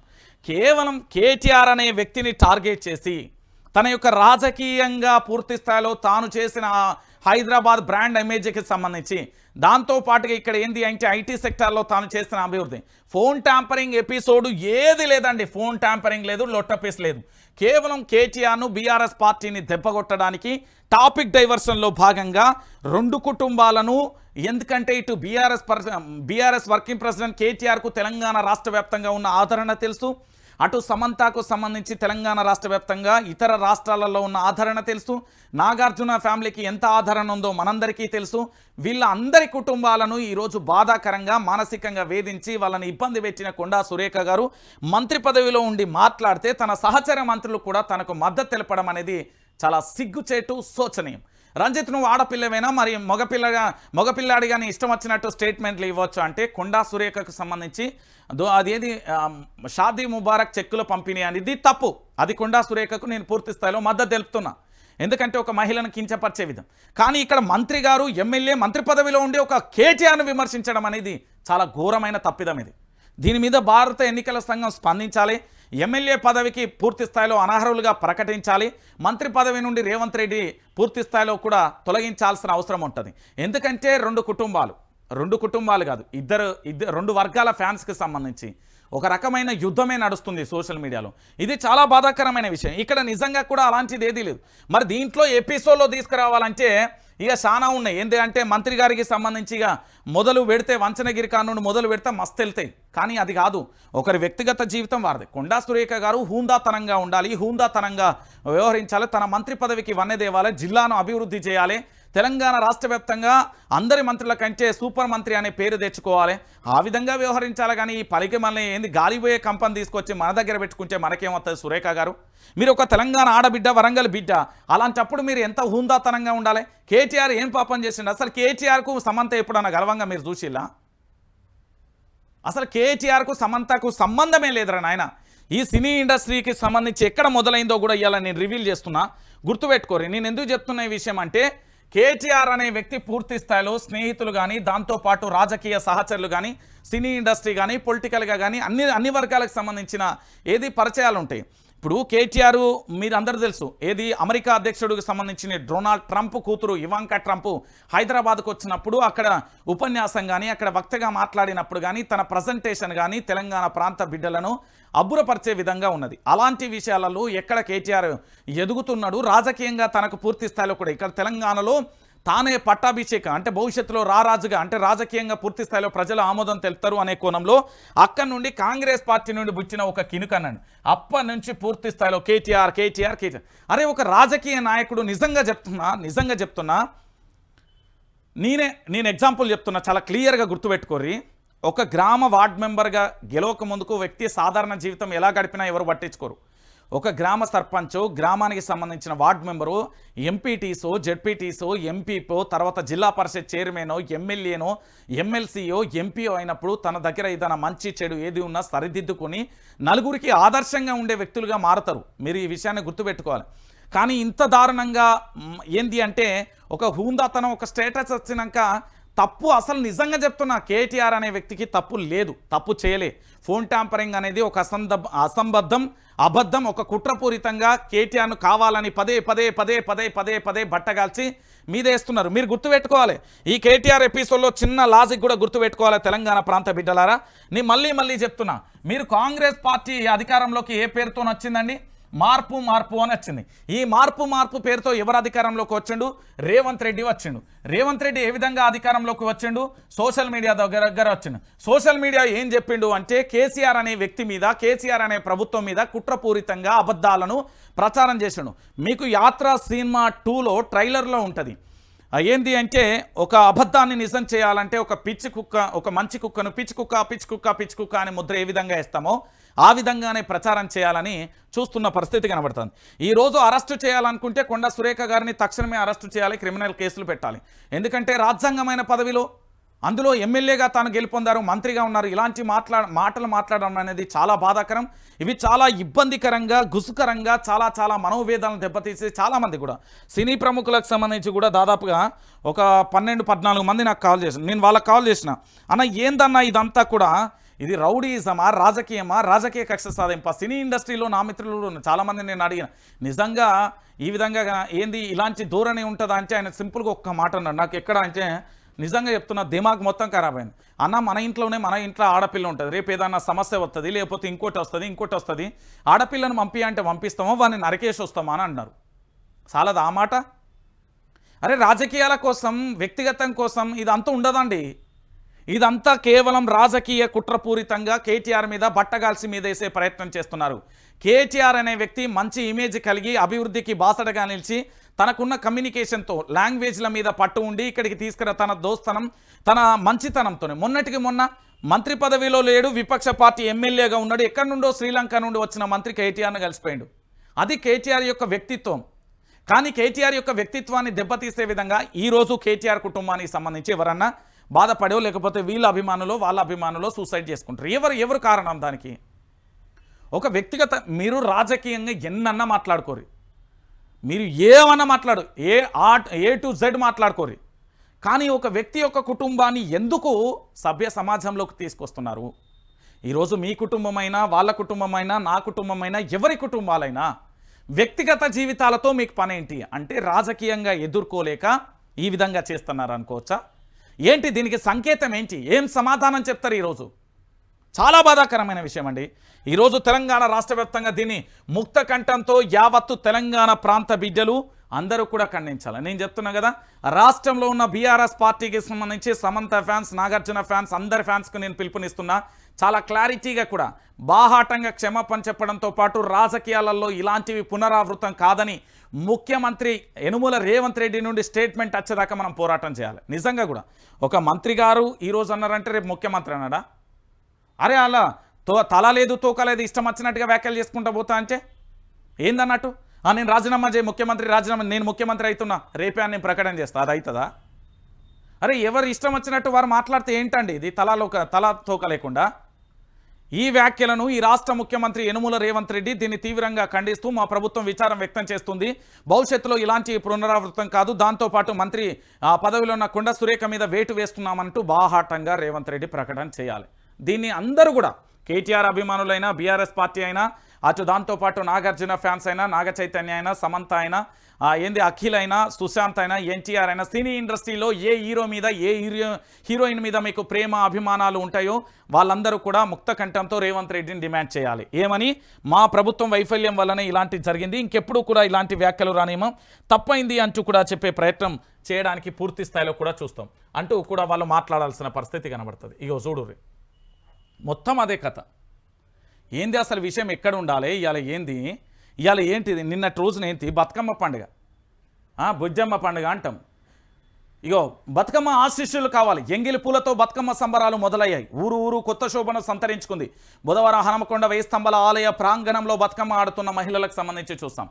కేవలం కేటీఆర్ అనే వ్యక్తిని టార్గెట్ చేసి తన యొక్క రాజకీయంగా పూర్తి స్థాయిలో తాను చేసిన హైదరాబాద్ బ్రాండ్ ఇమేజ్కి సంబంధించి, దాంతోపాటుగా ఇక్కడ ఏంది అంటే ఐటీ సెక్టార్లో తాను చేసిన అభివృద్ధి, ఫోన్ ట్యాంపరింగ్ ఎపిసోడ్ ఏది లేదండి. ఫోన్ ట్యాంపరింగ్ లేదు, లొట్టపీస్ లేదు. కేవలం కేటీఆర్ను బీఆర్ఎస్ పార్టీని దెబ్బకొట్టడానికి టాపిక్ డైవర్షన్లో భాగంగా 2 కుటుంబాలను, ఎందుకంటే ఇటు బీఆర్ఎస్ వర్కింగ్ ప్రెసిడెంట్ కేటీఆర్కు తెలంగాణ రాష్ట్ర వ్యాప్తంగా ఉన్న ఆదరణ తెలుసు, అటు సమంతకు సంబంధించి తెలంగాణ రాష్ట్ర వ్యాప్తంగా ఇతర రాష్ట్రాలలో ఉన్న ఆదరణ తెలుసు, నాగార్జున ఫ్యామిలీకి ఎంత ఆదరణ ఉందో మనందరికీ తెలుసు. వీళ్ళ అందరి కుటుంబాలను ఈరోజు బాధాకరంగా మానసికంగా వేధించి వాళ్ళని ఇబ్బంది పెట్టిన కొండా సురేఖ గారు మంత్రి పదవిలో ఉండి మాట్లాడితే తన సహచర మంత్రులు కూడా తనకు మద్దతు తెలపడం అనేది చాలా సిగ్గుచేటు, శోచనీయం. రంజిత్, నువ్వు ఆడపిల్లవేనా, మరి మగపిల్లాడిగాని ఇష్టం వచ్చినట్టు స్టేట్మెంట్లు ఇవ్వచ్చు అంటే కొండా సురేఖకు సంబంధించి అదేది షాదీ ముబారక్ చెక్కుల పంపిణీ అనేది తప్పు. అది కొండా సురేఖకు నేను పూర్తి స్థాయిలో మద్దతు తెలుపుతున్నా, ఎందుకంటే ఒక మహిళను కించపరిచే విధం. కానీ ఇక్కడ మంత్రి గారు ఎమ్మెల్యే మంత్రి పదవిలో ఉండి ఒక కేటీఆర్ను విమర్శించడం అనేది చాలా ఘోరమైన తప్పిదం. ఇది దీని మీద భారత ఎన్నికల సంఘం స్పందించాలి. ఎమ్మెల్యే పదవికి పూర్తి స్థాయిలో అనర్హులుగా ప్రకటించాలి. మంత్రి పదవి నుండి రేవంత్ రెడ్డి పూర్తి స్థాయిలో కూడా తొలగించాల్సిన అవసరం ఉంటుంది. ఎందుకంటే 2 కుటుంబాలు కాదు, 2 వర్గాల ఫ్యాన్స్కి సంబంధించి ఒక రకమైన యుద్ధమే నడుస్తుంది సోషల్ మీడియాలో. ఇది చాలా బాధాకరమైన విషయం. ఇక్కడ నిజంగా కూడా అలాంటిది ఏదీ లేదు. మరి దీంట్లో ఎపిసోడ్లో తీసుకురావాలంటే ఇక చాలా ఉన్నాయి. ఏంటి అంటే మంత్రి గారికి సంబంధించి ఇక మొదలు పెడితే వంచనగిరి కానుండి మొదలు పెడితే మస్తు వెళ్తాయి. కానీ అది కాదు, ఒకరి వ్యక్తిగత జీవితం వారిది. కొండా సురేఖ గారు హూందాతనంగా ఉండాలి, హూందాతనంగా వ్యవహరించాలి, తన మంత్రి పదవికి వన్నె దేవాలి, జిల్లాను అభివృద్ధి చేయాలి, తెలంగాణ రాష్ట్ర వ్యాప్తంగా అందరి మంత్రుల కంటే సూపర్ మంత్రి అనే పేరు తెచ్చుకోవాలి, ఆ విధంగా వ్యవహరించాలి. కానీ ఈ పలికి మళ్ళీ ఏంది గాలిపోయే కంపని తీసుకొచ్చి మన దగ్గర పెట్టుకుంటే మనకేమవుతుంది సురేఖ గారు? మీరు ఒక తెలంగాణ ఆడబిడ్డ, వరంగల్ బిడ్డ, అలాంటప్పుడు మీరు ఎంత హుందాతనంగా ఉండాలి? కేటీఆర్ ఏం పాపం చేసిండు? అసలు కేటీఆర్కు సమంత ఎప్పుడన్నా గర్వంగా మీరు చూసిల్లా? అసలు కేటీఆర్కు సమంతకు సంబంధమే లేదురా నాయన. ఈ సినీ ఇండస్ట్రీకి సంబంధించి ఎక్కడ మొదలైందో కూడా ఇవాళ నేను రివీల్ చేస్తున్నా, గుర్తుపెట్టుకోరు. నేను ఎందుకు చెప్తున్న ఈ విషయం అంటే, కేటీఆర్ అనే వ్యక్తి పూర్తి స్థాయిలో స్నేహితులు కానీ, దాంతోపాటు రాజకీయ సహచరులు కానీ, సినీ ఇండస్ట్రీ కానీ, పొలిటికల్గా కానీ అన్ని వర్గాలకు సంబంధించిన పరిచయాలు ఉంటాయి. ఇప్పుడు కేటీఆర్ మీరు అందరూ తెలుసు, అమెరికా అధ్యక్షుడికి సంబంధించిన డొనాల్డ్ ట్రంప్ కూతురు ఇవాంకా ట్రంప్ హైదరాబాద్కు వచ్చినప్పుడు అక్కడ ఉపన్యాసం కానీ, అక్కడ వక్తగా మాట్లాడినప్పుడు కానీ, తన ప్రజెంటేషన్ కానీ తెలంగాణ ప్రాంత బిడ్డలను అబ్బురపరిచే విధంగా ఉన్నది. అలాంటి విషయాలలో ఎక్కడ కేటీఆర్ ఎదుగుతున్నాడు రాజకీయంగా, తనకు పూర్తి స్థాయిలో కూడా ఇక్కడ తెలంగాణలో తానే పట్టాభిషేకం అంటే భవిష్యత్తులో రారాజుగా అంటే రాజకీయంగా పూర్తి స్థాయిలో ప్రజలు ఆమోదం తెలుపుతారు అనే కోణంలో అక్కడి నుండి కాంగ్రెస్ పార్టీ నుండి బుచ్చిన ఒక కినుకన్నాడు. అప్పటి నుంచి పూర్తి స్థాయిలో కేటీఆర్ కేటీఆర్ కేటీఆర్. అరే ఒక రాజకీయ నాయకుడు, నిజంగా చెప్తున్నా నేను ఎగ్జాంపుల్ చెప్తున్నా, చాలా క్లియర్గా గుర్తుపెట్టుకోర్రి. ఒక గ్రామ వార్డ్ మెంబర్గా గెలవక ముందుకు వ్యక్తి సాధారణ జీవితం ఎలా గడిపినా ఎవరు పట్టించుకోరు. ఒక గ్రామ సర్పంచో, గ్రామానికి సంబంధించిన వార్డు మెంబరు, ఎంపీటీసో, జెడ్పీటీసో, ఎంపీపో, తర్వాత జిల్లా పరిషత్ చైర్మనో, ఎమ్మెల్యేనో, ఎమ్మెల్సీయో, ఎంపీఓ అయినప్పుడు తన దగ్గర ఏదైనా మంచి చెడు ఏది ఉన్నా సరిదిద్దుకొని నలుగురికి ఆదర్శంగా ఉండే వ్యక్తులుగా మారుతారు. మీరు ఈ విషయాన్ని గుర్తుపెట్టుకోవాలి. కానీ ఇంత దారుణంగా అంటే ఒక హూందాతనం, ఒక స్టేటస్ వచ్చినాక తప్పు, అసలు నిజంగా చెప్తున్నా కేటీఆర్ అనే వ్యక్తికి తప్పు లేదు, తప్పు చేయలే. ఫోన్ ట్యాంపరింగ్ అనేది ఒక అసంబద్ధం, అబద్ధం, ఒక కుట్రపూరితంగా కేటీఆర్ను కావాలని పదే పదే పదే పదే పదే పదే బట్టగాల్చి మీదేస్తున్నారు. మీరు గుర్తుపెట్టుకోవాలి. ఈ కేటీఆర్ ఎపిసోడ్లో చిన్న లాజిక్ కూడా గుర్తుపెట్టుకోవాలి తెలంగాణ ప్రాంత బిడ్డలారా. నేను మళ్ళీ చెప్తున్నా, మీరు కాంగ్రెస్ పార్టీ అధికారంలోకి ఏ పేరుతో వచ్చిందండి? మార్పు అని వచ్చింది. ఈ మార్పు పేరుతో ఎవరు అధికారంలోకి వచ్చిండు? రేవంత్ రెడ్డి వచ్చిండు. రేవంత్ రెడ్డి ఏ విధంగా అధికారంలోకి వచ్చిండు? సోషల్ మీడియా దగ్గర వచ్చిండు. సోషల్ మీడియా ఏం చెప్పిండు అంటే కేసీఆర్ అనే వ్యక్తి మీద, కేసీఆర్ అనే ప్రభుత్వం మీద కుట్రపూరితంగా అబద్ధాలను ప్రచారం చేసిండు. మీకు యాత్ర సినిమా 2లో ట్రైలర్లో ఉంటుంది. ఏంది అంటే ఒక అబద్ధాన్ని నిజం చేయాలంటే ఒక పిచ్చి కుక్క, ఒక మంచి కుక్కను పిచ్చి కుక్క అని ముద్ర ఏ విధంగా ఇస్తామో ఆ విధంగానే ప్రచారం చేయాలని చూస్తున్న పరిస్థితి కనబడుతుంది. ఈరోజు అరెస్టు చేయాలనుకుంటే కొండా సురేఖ గారిని తక్షణమే అరెస్టు చేయాలి, క్రిమినల్ కేసులు పెట్టాలి. ఎందుకంటే రాజ్యాంగమైన పదవిలో, అందులో ఎమ్మెల్యేగా తాను గెలుపొందారు, మంత్రిగా ఉన్నారు. ఇలాంటి మాటలు మాట్లాడడం అనేది చాలా బాధాకరం. ఇవి చాలా ఇబ్బందికరంగా, గుసుకరంగా, చాలా మనోవేదనలు దెబ్బతీసి చాలామంది కూడా సినీ ప్రముఖులకు సంబంధించి కూడా దాదాపుగా ఒక 12-14 మంది నాకు కాల్ చేసిన. నేను వాళ్ళకి కాల్ చేసిన, అన్న ఏందన్నా ఇదంతా కూడా, ఇది రౌడీజమా, రాజకీయమా, రాజకీయ కక్ష సాధింప? సినీ ఇండస్ట్రీలో నా మిత్రులు చాలామంది నేను అడిగిన, నిజంగా ఈ విధంగా ఇలాంటి ధోరణి ఉంటుందా అంటే ఆయన సింపుల్గా ఒక్క మాట అన్నాడు. నాకు ఎక్కడ అంటే నిజంగా చెప్తున్నా, దిమాగ్ మొత్తం ఖరాబ్ అయింది. అన్న మన ఇంట్లో ఆడపిల్ల ఉంటుంది, రేపు ఏదన్నా సమస్య వస్తుంది, లేకపోతే ఇంకోటి వస్తుంది, ఆడపిల్లను పంపిస్తామో వాడిని నరికేసి వస్తామా అని అన్నారు. చాలదా ఆ మాట? అరే రాజకీయాల కోసం, వ్యక్తిగతం కోసం ఇదంతా ఉండదండి. ఇదంతా కేవలం రాజకీయ కుట్రపూరితంగా కేటీఆర్ మీద బట్టగాల్సి మీద వేసే ప్రయత్నం చేస్తున్నారు. కేటీఆర్ అనే వ్యక్తి మంచి ఇమేజ్ కలిగి అభివృద్ధికి బాసటగా నిలిచి తనకున్న కమ్యూనికేషన్తో, లాంగ్వేజ్ల మీద పట్టు ఉండి ఇక్కడికి తీసుకురా తన దోస్తనం, తన మంచితనంతోనే మొన్నటికి మొన్న మంత్రి పదవిలో లేడు, విపక్ష పార్టీ ఎమ్మెల్యేగా ఉన్నాడు. ఎక్కడి నుండో శ్రీలంక నుండి వచ్చిన మంత్రి కేటీఆర్ను కలిసిపోయాడు. అది కేటీఆర్ యొక్క వ్యక్తిత్వం. కానీ కేటీఆర్ యొక్క వ్యక్తిత్వాన్ని దెబ్బతీసే విధంగా ఈరోజు కేటీఆర్ కుటుంబానికి సంబంధించి ఎవరన్నా బాధపడో, లేకపోతే వీళ్ళ అభిమానులు వాళ్ళ అభిమానులు సూసైడ్ చేసుకుంటారు. ఎవరు కారణం దానికి? ఒక వ్యక్తిగత, మీరు రాజకీయంగా ఎన్నన్నా మాట్లాడుకోరు, మీరు ఏమన్నా మాట్లాడు, ఏ టు జెడ్ మాట్లాడుకోరు. కానీ ఒక వ్యక్తి యొక్క కుటుంబాన్ని ఎందుకు సభ్య సమాజంలోకి తీసుకొస్తున్నారు? ఈరోజు మీ కుటుంబమైనా, వాళ్ళ కుటుంబమైనా, నా కుటుంబమైనా, ఎవరి కుటుంబాలైనా వ్యక్తిగత జీవితాలతో మీకు పనేంటి అంటే రాజకీయంగా ఎదుర్కోలేక ఈ విధంగా చేస్తున్నారు అనుకోవచ్చా? ఏంటి దీనికి సంకేతం ఏంటి? ఏం సమాధానం చెప్తారు ఈరోజు? చాలా బాధాకరమైన విషయం అండి. ఈరోజు తెలంగాణ రాష్ట్ర వ్యాప్తంగా దీన్ని ముక్త కంఠంతో యావత్తు తెలంగాణ ప్రాంత బిడ్డలు అందరూ కూడా ఖండించాలి. నేను చెప్తున్నా కదా, రాష్ట్రంలో ఉన్న బీఆర్ఎస్ పార్టీకి సంబంధించి సమంత ఫ్యాన్స్, నాగార్జున ఫ్యాన్స్, అందరి ఫ్యాన్స్కు నేను పిలుపునిస్తున్నా. చాలా క్లారిటీగా కూడా బాహాటంగా క్షమాపణ చెప్పడంతో పాటు రాజకీయాలలో ఇలాంటివి పునరావృతం కాదని ముఖ్యమంత్రి యనుమల రేవంత్ రెడ్డి నుండి స్టేట్మెంట్ వచ్చేదాకా మనం పోరాటం చేయాలి. నిజంగా కూడా ఒక మంత్రి గారు ఈరోజు అన్నారంటే రేపు ముఖ్యమంత్రి అన్నాడా? అరే అలా తల లేదు తోక లేదు ఇష్టం వచ్చినట్టుగా వ్యాఖ్యలు చేసుకుంటూ పోతా అంటే ఏందన్నట్టు? నేను రాజీనామా చేయ ముఖ్యమంత్రి రాజీనామా నేను ముఖ్యమంత్రి అవుతున్నా రేపే అని నేను ప్రకటన చేస్తా, అది అవుతుందా? అరే ఎవరు ఇష్టం వచ్చినట్టు వారు మాట్లాడితే ఏంటండి ఇది? తల తోక లేకుండా ఈ వ్యాఖ్యలను ఈ రాష్ట్ర ముఖ్యమంత్రి యనుమల రేవంత్ రెడ్డి దీన్ని తీవ్రంగా ఖండిస్తూ మా ప్రభుత్వం విచారం వ్యక్తం చేస్తుంది. భవిష్యత్తులో ఇలాంటి పునరావృతం కాదు, దాంతోపాటు మంత్రి పదవిలో ఉన్న కొండ సురేఖ మీద వేటు వేస్తున్నామంటూ బాహాటంగా రేవంత్ రెడ్డి ప్రకటన చేయాలి. దీన్ని అందరూ కూడా కేటీఆర్ అభిమానులైనా బీఆర్ఎస్ పార్టీ అయినా అటు దాంతోపాటు నాగార్జున ఫ్యాన్స్ అయినా నాగ చైతన్య అయినా సమంత అయినా అఖిల్ అయినా సుశాంత్ అయినా ఎన్టీఆర్ అయినా సినీ ఇండస్ట్రీలో ఏ హీరో మీద ఏ హీరోయిన్ మీద మీకు ప్రేమ అభిమానాలు ఉంటాయో వాళ్ళందరూ కూడా ముక్త కంఠంతో రేవంత్ రెడ్డిని డిమాండ్ చేయాలి. ఏమని? మా ప్రభుత్వం వైఫల్యం వల్లనే ఇలాంటివి జరిగింది, ఇంకెప్పుడు కూడా ఇలాంటి వ్యాఖ్యలు రానేమో, తప్పైంది అంటూ కూడా చెప్పే ప్రయత్నం చేయడానికి పూర్తి స్థాయిలో కూడా చూస్తాం అంటూ కూడా వాళ్ళు మాట్లాడాల్సిన పరిస్థితి కనబడుతుంది. ఇగో చూడుర్రి, మొత్తం అదే కథ. ఏంది అసలు విషయం ఎక్కడ ఉండాలి? ఇవాళ ఏంటిది? నిన్నటి రోజున ఏంటి? బతుకమ్మ పండుగ, బుజ్జమ్మ పండుగ అంటాం. ఇగో బతుకమ్మ ఆశీస్సులు కావాలి. ఎంగిలి పూలతో బతుకమ్మ సంబరాలు మొదలయ్యాయి. ఊరు ఊరు కొత్త శోభను సంతరించుకుంది. బుధవారం హనుమకొండ 1000 స్తంభాల ఆలయ ప్రాంగణంలో బతుకమ్మ ఆడుతున్న మహిళలకు సంబంధించి చూస్తాం.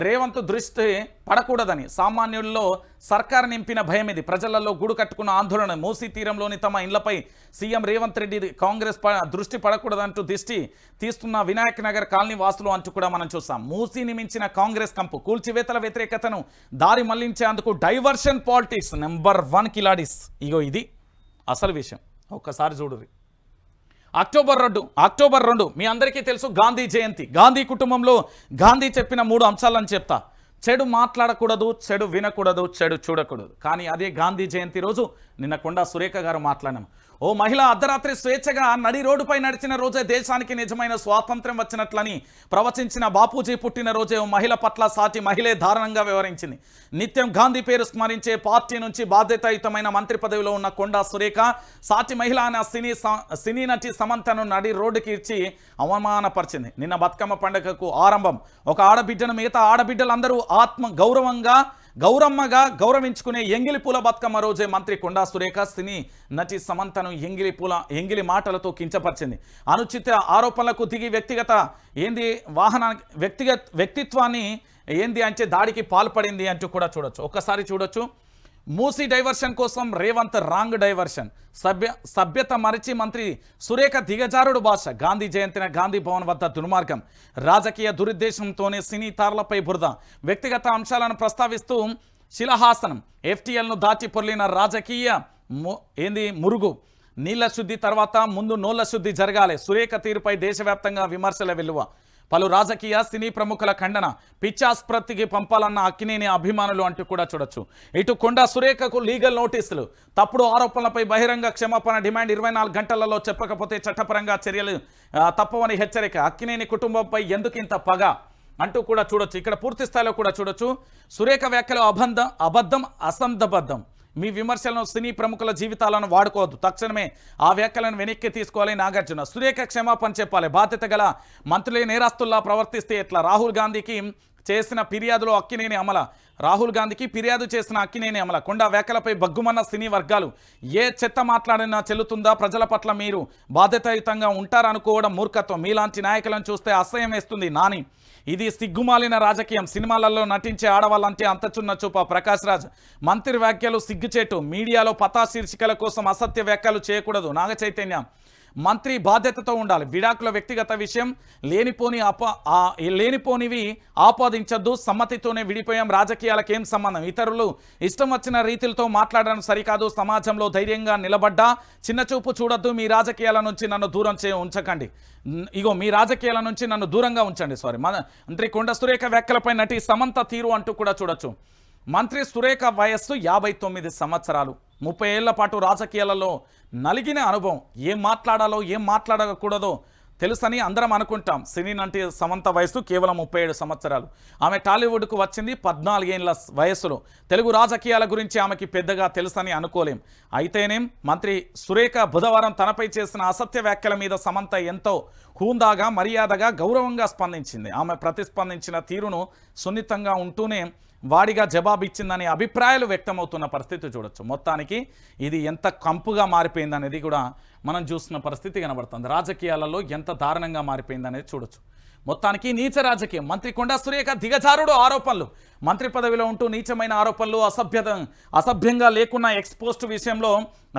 రేవంత్ దృష్టి పడకూడదని సామాన్యుల్లో సర్కారు నింపిన భయం ఇది. ప్రజలలో గూడు కట్టుకున్న ఆందోళన. మూసీ తీరంలోని తమ ఇళ్లపై సీఎం రేవంత్ రెడ్డి కాంగ్రెస్ దృష్టి పడకూడదంటూ దిష్టి తీస్తున్న వినాయక్ నగర్ కాలనీ వాసులు అంటూ కూడా మనం చూస్తాం. మూసీని మించిన కాంగ్రెస్ కంపు. కూల్చివేతల వ్యతిరేకతను దారి మళ్లించేందుకు డైవర్షన్ పాలిటిక్స్ నెంబర్ 1 కిలాడీస్. ఇగో ఇది అసలు విషయం. ఒక్కసారి చూడుర్రి. అక్టోబర్ 2 మీ అందరికీ తెలుసు గాంధీ జయంతి. గాంధీ కుటుంబంలో గాంధీ చెప్పిన 3 అంశాలను చెప్తా. చెడు మాట్లాడకూడదు, చెడు వినకూడదు, చెడు చూడకూడదు. కానీ అదే గాంధీ జయంతి రోజు నిన్న కొండా సురేఖ గారు మాట్లాడాము. ఓ మహిళ అర్ధరాత్రి స్వేచ్ఛగా నడి రోడ్డుపై నడిచిన రోజే దేశానికి నిజమైన స్వాతంత్ర్యం వచ్చినట్లని ప్రవచించిన బాపూజీ పుట్టిన రోజే ఓ మహిళ పట్ల సాటి మహిళే దారుణంగా వ్యవహరించింది. నిత్యం గాంధీ పేరు స్మరించే పార్టీ నుంచి బాధ్యతాయుతమైన మంత్రి పదవిలో ఉన్న కొండా సురేఖ సాటి మహిళ అనే సినీ నటి సమంతను నడి రోడ్డుకి ఇచ్చి అవమానపరిచింది. నిన్న బతుకమ్మ పండుగకు ఆరంభం. ఒక ఆడబిడ్డను మిగతా ఆడబిడ్డలందరూ గౌరమ్మగా గౌరవించుకునే ఎంగిలి పూల బతుకమ్మ రోజే మంత్రి కొండా సురేఖ సినీ నటి సమంతను ఎంగిలి మాటలతో కించపరిచింది. అనుచిత ఆరోపణలకు దిగి వ్యక్తిత్వాన్ని అంటే దాడికి పాల్పడింది అంటూ కూడా చూడొచ్చు. ఒక్కసారి చూడొచ్చు. మూసీ డైవర్షన్ కోసం రేవంత్ రాంగ్ డైవర్షన్. సభ్యత మరిచి మంత్రి సురేఖ దిగజారుడు భాష. గాంధీ జయంతిన గాంధీ భవన్ వద్ద దుర్మార్గం. రాజకీయ దురుద్దేశంతోనే సినీ తారలపై బురద. వ్యక్తిగత అంశాలను ప్రస్తావిస్తూ శిలహాసనం. FTLను దాచి పొర్లిన రాజకీయ మురుగు. నీళ్ల శుద్ధి తర్వాత ముందు నోళ్ల శుద్ధి జరగాలి. సురేఖ తీరుపై దేశవ్యాప్తంగా విమర్శల వెలువ. పలు రాజకీయ సినీ ప్రముఖుల ఖండన. పిచ్చాస్పత్రికి పంపాలన్న అక్కినేని అభిమానులు అంటూ కూడా చూడొచ్చు. ఇటు కొండా సురేఖకు లీగల్ నోటీసులు. తప్పుడు ఆరోపణలపై బహిరంగ క్షమాపణ డిమాండ్. 24 గంటలలో చెప్పకపోతే చట్టపరంగా చర్యలు తప్పవని హెచ్చరిక. అక్కినేని కుటుంబంపై ఎందుకింత పగ అంటూ కూడా చూడొచ్చు. ఇక్కడ పూర్తి స్థాయిలో కూడా చూడొచ్చు. సురేఖ వ్యాఖ్యలు అబద్ధం అసందబద్ధం. మీ విమర్శలను సినీ ప్రముఖుల జీవితాలను వాడుకోవద్దు. తక్షణమే ఆ వ్యాఖ్యలను వెనక్కి తీసుకోవాలి నాగార్జున. సురేఖ క్షమాపణ చెప్పాలి. బాధ్యత గల మంత్రులే నేరస్తుల్లా ప్రవర్తిస్తే ఎట్లా? రాహుల్ గాంధీకి చేసిన ఫిర్యాదులో అక్కినేని అమల. రాహుల్ గాంధీకి ఫిర్యాదు చేసిన అక్కినేని అమల. కొండా వ్యాఖ్యలపై బగ్గుమన్న సినీ వర్గాలు. ఏ చెత్త మాట్లాడినా చెల్లుతుందా? ప్రజల పట్ల మీరు బాధ్యతాయుతంగా ఉంటారనుకోవడం మూర్ఖత్వం. మీలాంటి నాయకులను చూస్తే అసహ్యం వేస్తుంది నాని. ఇది సిగ్గుమాలిన రాజకీయం. సినిమాలలో నటించే ఆడవాళ్ళంటే అంతచున్న చూప. ప్రకాష్ రాజ్. మంత్రి వ్యాఖ్యలు సిగ్గుచేటు. మీడియాలో పతా శీర్షికల కోసం అసత్య వ్యాఖ్యలు చేయకూడదు. నాగ చైతన్య. మంత్రి బాధ్యతతో ఉండాలి. విడాకుల వ్యక్తిగత విషయం. లేనిపోనివి ఆపాదించొద్దు. సమ్మతితోనే విడిపోయాం. రాజకీయాలకు ఏం సంబంధం? ఇతరులు ఇష్టం వచ్చిన రీతిలతో మాట్లాడడం సరికాదు. సమాజంలో ధైర్యంగా నిలబడ్డా చిన్నచూపు చూడొద్దు. మీ రాజకీయాల నుంచి నన్ను దూరం ఉంచకండి. మీ రాజకీయాల నుంచి నన్ను దూరంగా ఉంచండి. మంత్రి కొండా సురేఖ వ్యాఖ్యలపై నటి సమంత తీరు అంటూ కూడా చూడొచ్చు. మంత్రి సురేఖ వయస్సు 59 సంవత్సరాలు. 30 ఏళ్ల పాటు రాజకీయాలలో నలిగిన అనుభవం. ఏం మాట్లాడాలో ఏం మాట్లాడకూడదో తెలుసని అందరం అనుకుంటాం. సినీ నటి సమంత వయసు కేవలం 37 సంవత్సరాలు. ఆమె టాలీవుడ్కు వచ్చింది 14 ఏళ్ల వయసులో. తెలుగు రాజకీయాల గురించి ఆమెకి పెద్దగా తెలుసని అనుకోలేం. అయితేనేం మంత్రి సురేఖ బుధవారం తనపై చేసిన అసత్య వ్యాఖ్యల మీద సమంత ఎంతో హూందాగా, మర్యాదగా, గౌరవంగా స్పందించింది. ఆమె ప్రతిస్పందించిన తీరును సున్నితంగా ఉంటూనే వాడిగా జవాబిచ్చిందనే అభిప్రాయాలు వ్యక్తమవుతున్న పరిస్థితి చూడొచ్చు. మొత్తానికి ఇది ఎంత కంపుగా మారిపోయిందనేది కూడా మనం చూస్తున్న పరిస్థితి కనబడుతుంది. రాజకీయాలలో ఎంత దారుణంగా మారిపోయిందనేది చూడొచ్చు. మొత్తానికి నీచ రాజకీయం. మంత్రి కొండా సురేఖ దిగజారుడు ఆరోపణలు. మంత్రి పదవిలో ఉంటూ నీచమైన ఆరోపణలు, అసభ్యంగా లేకున్న ఎక్స్పోస్ట్ విషయంలో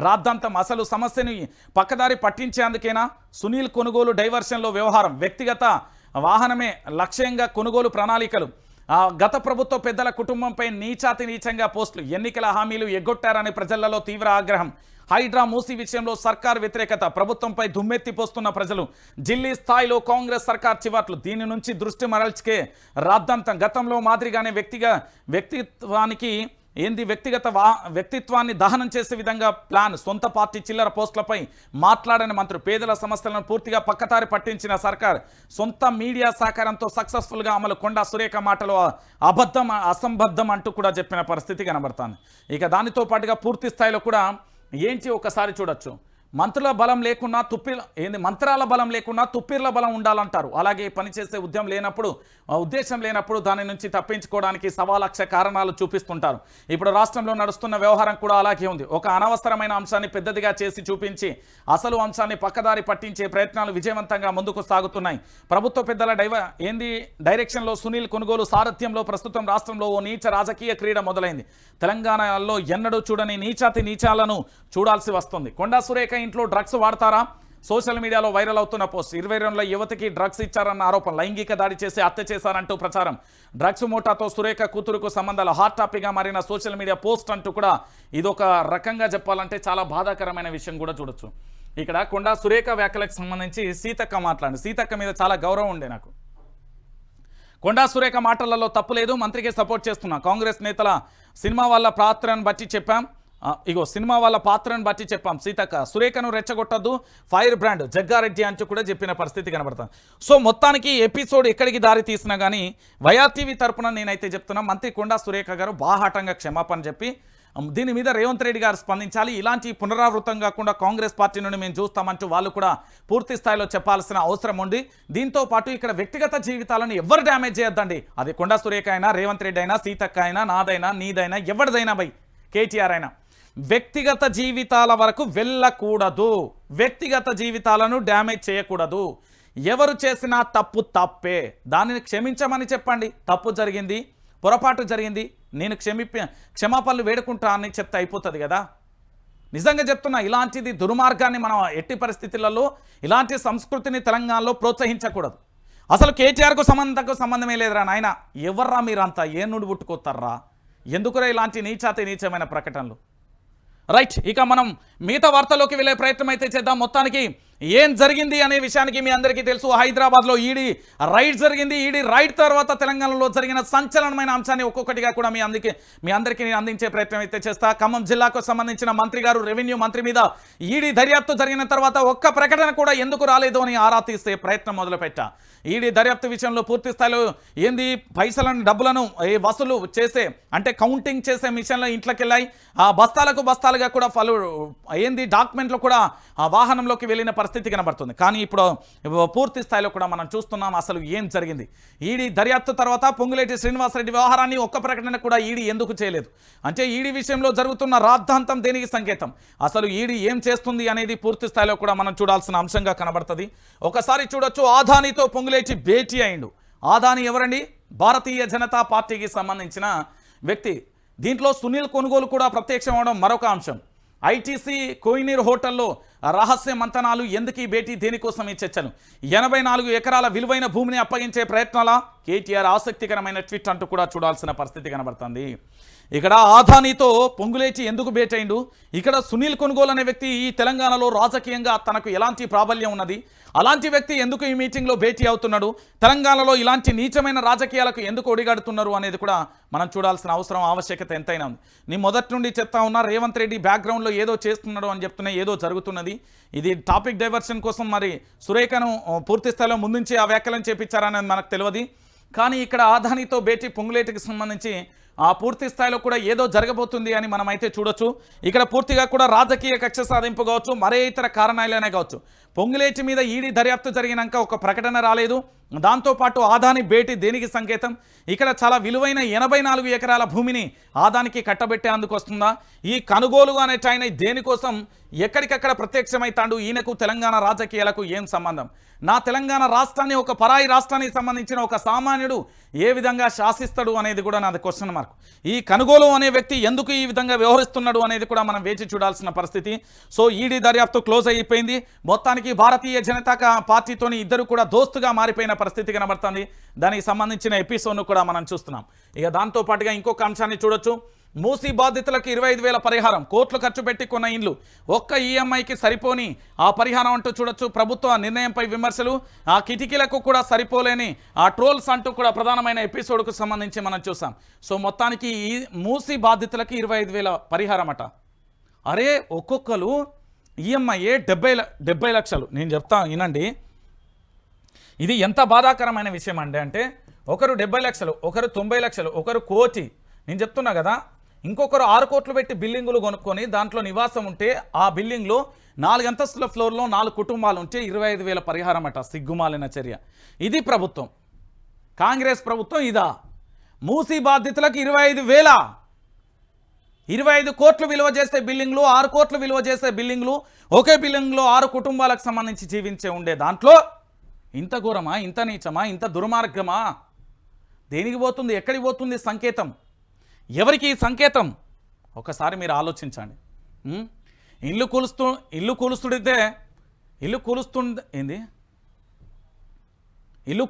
రాద్ధాంతం. అసలు సమస్యని పక్కదారి పట్టించేందుకేనా సునీల్ కొనుగోలు డైవర్షన్లో వ్యవహారం? వ్యక్తిగత వాహనమే లక్ష్యంగా కొనుగోలు ప్రణాళికలు. గత ప్రభుత్వ పెద్దల కుటుంబంపై నీచాతి నీచంగా పోస్టులు. ఎన్నికల హామీలు ఎగ్గొట్టారని ప్రజలలో తీవ్ర ఆగ్రహం. హైడ్రా మూసీ విషయంలో సర్కార్ వ్యతిరేకత. ప్రభుత్వంపై దుమ్మెత్తిపోస్తున్న ప్రజలు. జిల్లా స్థాయిలో కాంగ్రెస్ సర్కార్ చివాట్లు. దీని నుంచి దృష్టి మరల్చుకే రాద్ధాంతం. గతంలో మాదిరిగానే వ్యక్తిత్వాన్ని దహనం చేసే విధంగా ప్లాన్. సొంత పార్టీ చిల్లర పోస్టులపై మాట్లాడని మంత్రులు. పేదల సమస్యలను పూర్తిగా పక్కతారి పట్టించిన సర్కార్. సొంత మీడియా సహకారంతో సక్సెస్ఫుల్గా అమలు. కొండా సురేఖ మాటలు అసంబద్ధం అంటూ కూడా చెప్పిన పరిస్థితి కనబడుతుంది. ఇక దానితో పాటుగా పూర్తి స్థాయిలో కూడా ఏంటి ఒకసారి చూడొచ్చు. మంత్రాల బలం లేకున్నా తుప్పిర్ల బలం ఉండాలంటారు. అలాగే పనిచేసే ఉద్దేశం లేనప్పుడు దాని నుంచి తప్పించుకోవడానికి 1,00,000 కారణాలు చూపిస్తుంటారు. ఇప్పుడు రాష్ట్రంలో నడుస్తున్న వ్యవహారం కూడా అలాగే ఉంది. ఒక అనవసరమైన అంశాన్ని పెద్దదిగా చేసి చూపించి అసలు అంశాన్ని పక్కదారి పట్టించే ప్రయత్నాలు విజయవంతంగా ముందుకు సాగుతున్నాయి. ప్రభుత్వ పెద్దల డైరెక్షన్లో సునీల్ కొనుగోలు సారథ్యంలో ప్రస్తుతం రాష్ట్రంలో ఓ నీచ రాజకీయ క్రీడ మొదలైంది. తెలంగాణలో ఎన్నడూ చూడని నీచాలను చూడాల్సి వస్తుంది. కొండా సురేఖ ఇంట్లో డ్రగ్స్ వాడతారా? సోషల్ మీడియాలో వైరల్ అవుతున్న పోస్ట్. 22 యువతికి డ్రగ్స్ ఇచ్చారన్న ఆరోపణ. లైంగిక దాడి చేసి హత్య చేశారంటూ ప్రచారం. డ్రగ్స్ మోటాతో సురేఖ కూతురుకు సంబంధాలు. హాట్ టాపిక్గా మారిన సోషల్ మీడియా పోస్ట్ అంటూ కూడా ఇదొక రకంగా చెప్పాలంటే చాలా బాధాకరమైన విషయం కూడా చూడొచ్చు. ఇక్కడ కొండా సురేఖ వ్యాఖ్యలకు సంబంధించి సీతక్క మాట్లాడింది. సీతక్క మీద చాలా గౌరవం ఉండే నాకు. కొండా సురేఖ మాటలలో తప్పు లేదు, మంత్రికి సపోర్ట్ చేస్తున్నా. కాంగ్రెస్ నేతల సినిమా వాళ్ళ పాత్రను బట్టి చెప్పాం. సీతక్క సురేఖను రెచ్చగొట్టద్దు, ఫైర్ బ్రాండ్ జగ్గారెడ్డి అంటూ కూడా చెప్పిన పరిస్థితి కనబడుతుంది. సో మొత్తానికి ఎపిసోడ్ ఎక్కడికి దారి తీసినా కానీ వైఆర్టీవీ తరపున నేనైతే చెప్తున్నా, మంత్రి కొండా సురేఖ గారు బాహాటంగా క్షమాపణ చెప్పి దీని మీద రేవంత్ రెడ్డి గారు స్పందించాలి. ఇలాంటి పునరావృతం కాకుండా కాంగ్రెస్ పార్టీ నుండి మేము చూస్తామంటూ వాళ్ళు కూడా పూర్తి స్థాయిలో చెప్పాల్సిన అవసరం ఉంది. దీంతో పాటు ఇక్కడ వ్యక్తిగత జీవితాలను ఎవరు డ్యామేజ్ చేయొద్దండి. అది కొండా సురేఖ అయినా, రేవంత్ రెడ్డి అయినా, సీతక్క అయినా, నాదైనా, నీదైనా, ఎవరిదైనా కేటీఆర్ అయినా వ్యక్తిగత జీవితాల వరకు వెళ్ళకూడదు. వ్యక్తిగత జీవితాలను డ్యామేజ్ చేయకూడదు. ఎవరు చేసినా తప్పే. దానిని క్షమించమని చెప్పండి. తప్పు జరిగింది, పొరపాటు జరిగింది, నేను క్షమాపణలు వేడుకుంటా అని చెప్తే అయిపోతుంది కదా. నిజంగా చెప్తున్నా, ఇలాంటిది దుర్మార్గాన్ని మనం ఎట్టి పరిస్థితులలో, ఇలాంటి సంస్కృతిని తెలంగాణలో ప్రోత్సహించకూడదు. అసలు కేటీఆర్కు సంబంధమే లేదురా నాయన. ఎవర్రా మీరంతా? ఏ నుండి పుట్టుకొస్తారా? ఎందుకురా ఇలాంటి నీచమైన ప్రకటనలు? రైట్, ఇక మనం మిగతా వార్తల్లోకి వెళ్ళే ప్రయత్నం అయితే చేద్దాం. మొత్తానికి ఏం జరిగింది అనే విషయానికి మీ అందరికీ తెలుసు. హైదరాబాద్లో ఈడీ రైడ్ జరిగింది. ఈడీ రైడ్ తర్వాత తెలంగాణలో జరిగిన సంచలనమైన అంశాన్ని ఒక్కొక్కటిగా కూడా మీ అందరికీ అందించే ప్రయత్నం అయితే చేస్తా. ఖమ్మం జిల్లాకు సంబంధించిన మంత్రి గారు, రెవెన్యూ మంత్రి మీద ఈడీ దర్యాప్తు జరిగిన తర్వాత ఒక్క ప్రకటన కూడా ఎందుకు రాలేదు అని ఆరా తీసే ప్రయత్నం మొదలుపెట్టా. ఈడీ దర్యాప్తు విషయంలో పూర్తి స్థాయిలో పైసలను, డబ్బులను వసూలు చేసే, అంటే కౌంటింగ్ చేసే మిషన్లో ఇంట్లోకి వెళ్ళాయి. ఆ బస్తాలుగా కూడా డాక్యుమెంట్లు కూడా ఆ వాహనంలోకి వెళ్ళిన పరిస్థితి కనబడుతుంది. కానీ ఇప్పుడు పూర్తి స్థాయిలో కూడా మనం చూస్తున్నాం అసలు ఏం జరిగింది. ఈడీ దర్యాప్తు తర్వాత పొంగులేటి శ్రీనివాసరెడ్డి వ్యవహారాన్ని ఒక్క ప్రకటన కూడా ఈడీ ఎందుకు చేయలేదు? అంటే ఈడీ విషయంలో జరుగుతున్న రాద్ధాంతం దేనికి సంకేతం? అసలు ఈడీ ఏం చేస్తుంది అనేది పూర్తి స్థాయిలో కూడా మనం చూడాల్సిన అంశంగా కనబడుతుంది. ఒకసారి చూడొచ్చు, ఆదానితో పొంగులేటి భేటీ అయిండు. ఆదాని ఎవరండి? భారతీయ జనతా పార్టీకి సంబంధించిన వ్యక్తి. దీంట్లో సునీల్ కొనుగోలు కూడా ప్రత్యక్షం అవడం మరొక అంశం. ఐటీసీ కోహినూర్ హోటల్లో రహస్య మంతనాలు. ఎందుకు ఈ భేటీ? దేనికోసం ఈ చర్చలు? 84 ఎకరాల విలువైన భూమిని అప్పగించే ప్రయత్నాల? కేటీఆర్ ఆసక్తికరమైన ట్వీట్ అంటూ కూడా చూడాల్సిన పరిస్థితి కనబడుతుంది. ఇక్కడ ఆదానితో పొంగులేచి ఎందుకు భేటైండు, ఇక్కడ సునీల్ కొనుగోలు అనే వ్యక్తి ఈ తెలంగాణలో రాజకీయంగా తనకు ఎలాంటి ప్రాబల్యం ఉన్నది, అలాంటి వ్యక్తి ఎందుకు ఈ మీటింగ్లో భేటీ అవుతున్నాడు, తెలంగాణలో ఇలాంటి నీచమైన రాజకీయాలకు ఎందుకు ఒడిగడుతున్నారు అనేది కూడా మనం చూడాల్సిన అవసరం ఆవశ్యకత ఎంతైనా ఉంది. నేను మొదటి నుండి చెప్తా ఉన్నా, రేవంత్ రెడ్డి బ్యాక్గ్రౌండ్లో ఏదో చేస్తున్నాడు అని చెప్తున్నా, ఏదో జరుగుతున్నది. ఇది టాపిక్ డైవర్షన్ కోసం మరి సురేఖను పూర్తి స్థాయిలో ముందుంచి ఆ వ్యాఖ్యలను చేపించారనేది మనకు తెలియదు. కానీ ఇక్కడ ఆదానితో భేటీ పొంగులేటికి సంబంధించి ఆ పూర్తి స్థాయిలో కూడా ఏదో జరగబోతుంది అని మనం అయితే చూడొచ్చు. ఇక్కడ పూర్తిగా కూడా రాజకీయ కక్ష సాధింపు కావచ్చు, మరే ఇతర కారణాలనే కావచ్చు. పొంగులేటి మీద ఈడీ దర్యాప్తు జరిగినాక ఒక ప్రకటన రాలేదు. దాంతోపాటు ఆదాని భేటీ దేనికి సంకేతం? ఇక్కడ చాలా విలువైన 84 ఎకరాల భూమిని ఆదానికి కట్టబెట్టేందుకు వస్తుందా? ఈ కొనుగోలు అనేట ఆయన దేనికోసం ఎక్కడికక్కడ ప్రత్యక్షమైతాడు? ఈయనకు తెలంగాణ రాజకీయాలకు ఏం సంబంధం? నా తెలంగాణ రాష్ట్రాన్ని ఒక పరాయి రాష్ట్రానికి సంబంధించిన ఒక సామాన్యుడు ఏ విధంగా శాసిస్తాడు అనేది కూడా నాది క్వశ్చన్ మార్క్. ఈ కొనుగోలు అనే వ్యక్తి ఎందుకు ఈ విధంగా వ్యవహరిస్తున్నాడు అనేది కూడా మనం వేచి చూడాల్సిన పరిస్థితి. సో ఈడీ దర్యాప్తు క్లోజ్ అయిపోయింది. మొత్తానికి భారతీయ జనతా పార్టీతోని ఇద్దరు కూడా దోస్తుగా మారిపోయిన పరిస్థితి కనబడుతుంది. దానికి సంబంధించిన ఎపిసోడ్ను కూడా మనం చూస్తున్నాం. ఇక దాంతోపాటుగా ఇంకొక అంశాన్ని చూడొచ్చు. మూసీ బాధితులకు 25,000 పరిహారం, కోట్లు ఖర్చు పెట్టి కొన్న ఇండ్లు, ఒక్క ఈఎంఐకి సరిపోని ఆ పరిహారం అంటూ చూడొచ్చు. ప్రభుత్వ నిర్ణయంపై విమర్శలు, ఆ కిటికీలకు కూడా సరిపోలేని ఆ ట్రోల్స్ అంటూ కూడా ప్రధానమైన ఎపిసోడ్కు సంబంధించి మనం చూసాం. సో మొత్తానికి ఈ మూసీ బాధితులకి 25,000 పరిహారం అట. అరే ఒక్కొక్కరు ఈఎంఐ 70 లక్షలు. నేను చెప్తా వినండి, ఇది ఎంత బాధాకరమైన విషయం అంటే ఒకరు 70 లక్షలు, ఒకరు 90 లక్షలు, ఒకరు కోటి. నేను చెప్తున్నా కదా, ఇంకొకరు 6 కోట్లు పెట్టి బిల్డింగులు కొనుక్కొని దాంట్లో నివాసం ఉంటే ఆ బిల్డింగ్లో 4 అంతస్తుల ఫ్లోర్లో 4 కుటుంబాలు ఉంటే 25,000 పరిహారం అట. సిగ్గుమాలిన చర్య. ఇది ప్రభుత్వం, కాంగ్రెస్ ప్రభుత్వం ఇదా? మూసీ బాధితులకు 25,000, 25 కోట్లు విలువ చేసే బిల్డింగ్లు, 6 కోట్లు విలువ చేసే బిల్డింగ్లు, ఒకే బిల్డింగ్లో 6 కుటుంబాలకు సంబంధించి జీవించే ఉండే దాంట్లో ఇంత ఘోరమా, ఇంత నీచమా, ఇంత దుర్మార్గమా? దేనికి పోతుంది, ఎక్కడికి పోతుంది సంకేతం? ఎవరికి ఈ సంకేతం? ఒకసారి మీరు ఆలోచించండి. ఇల్లు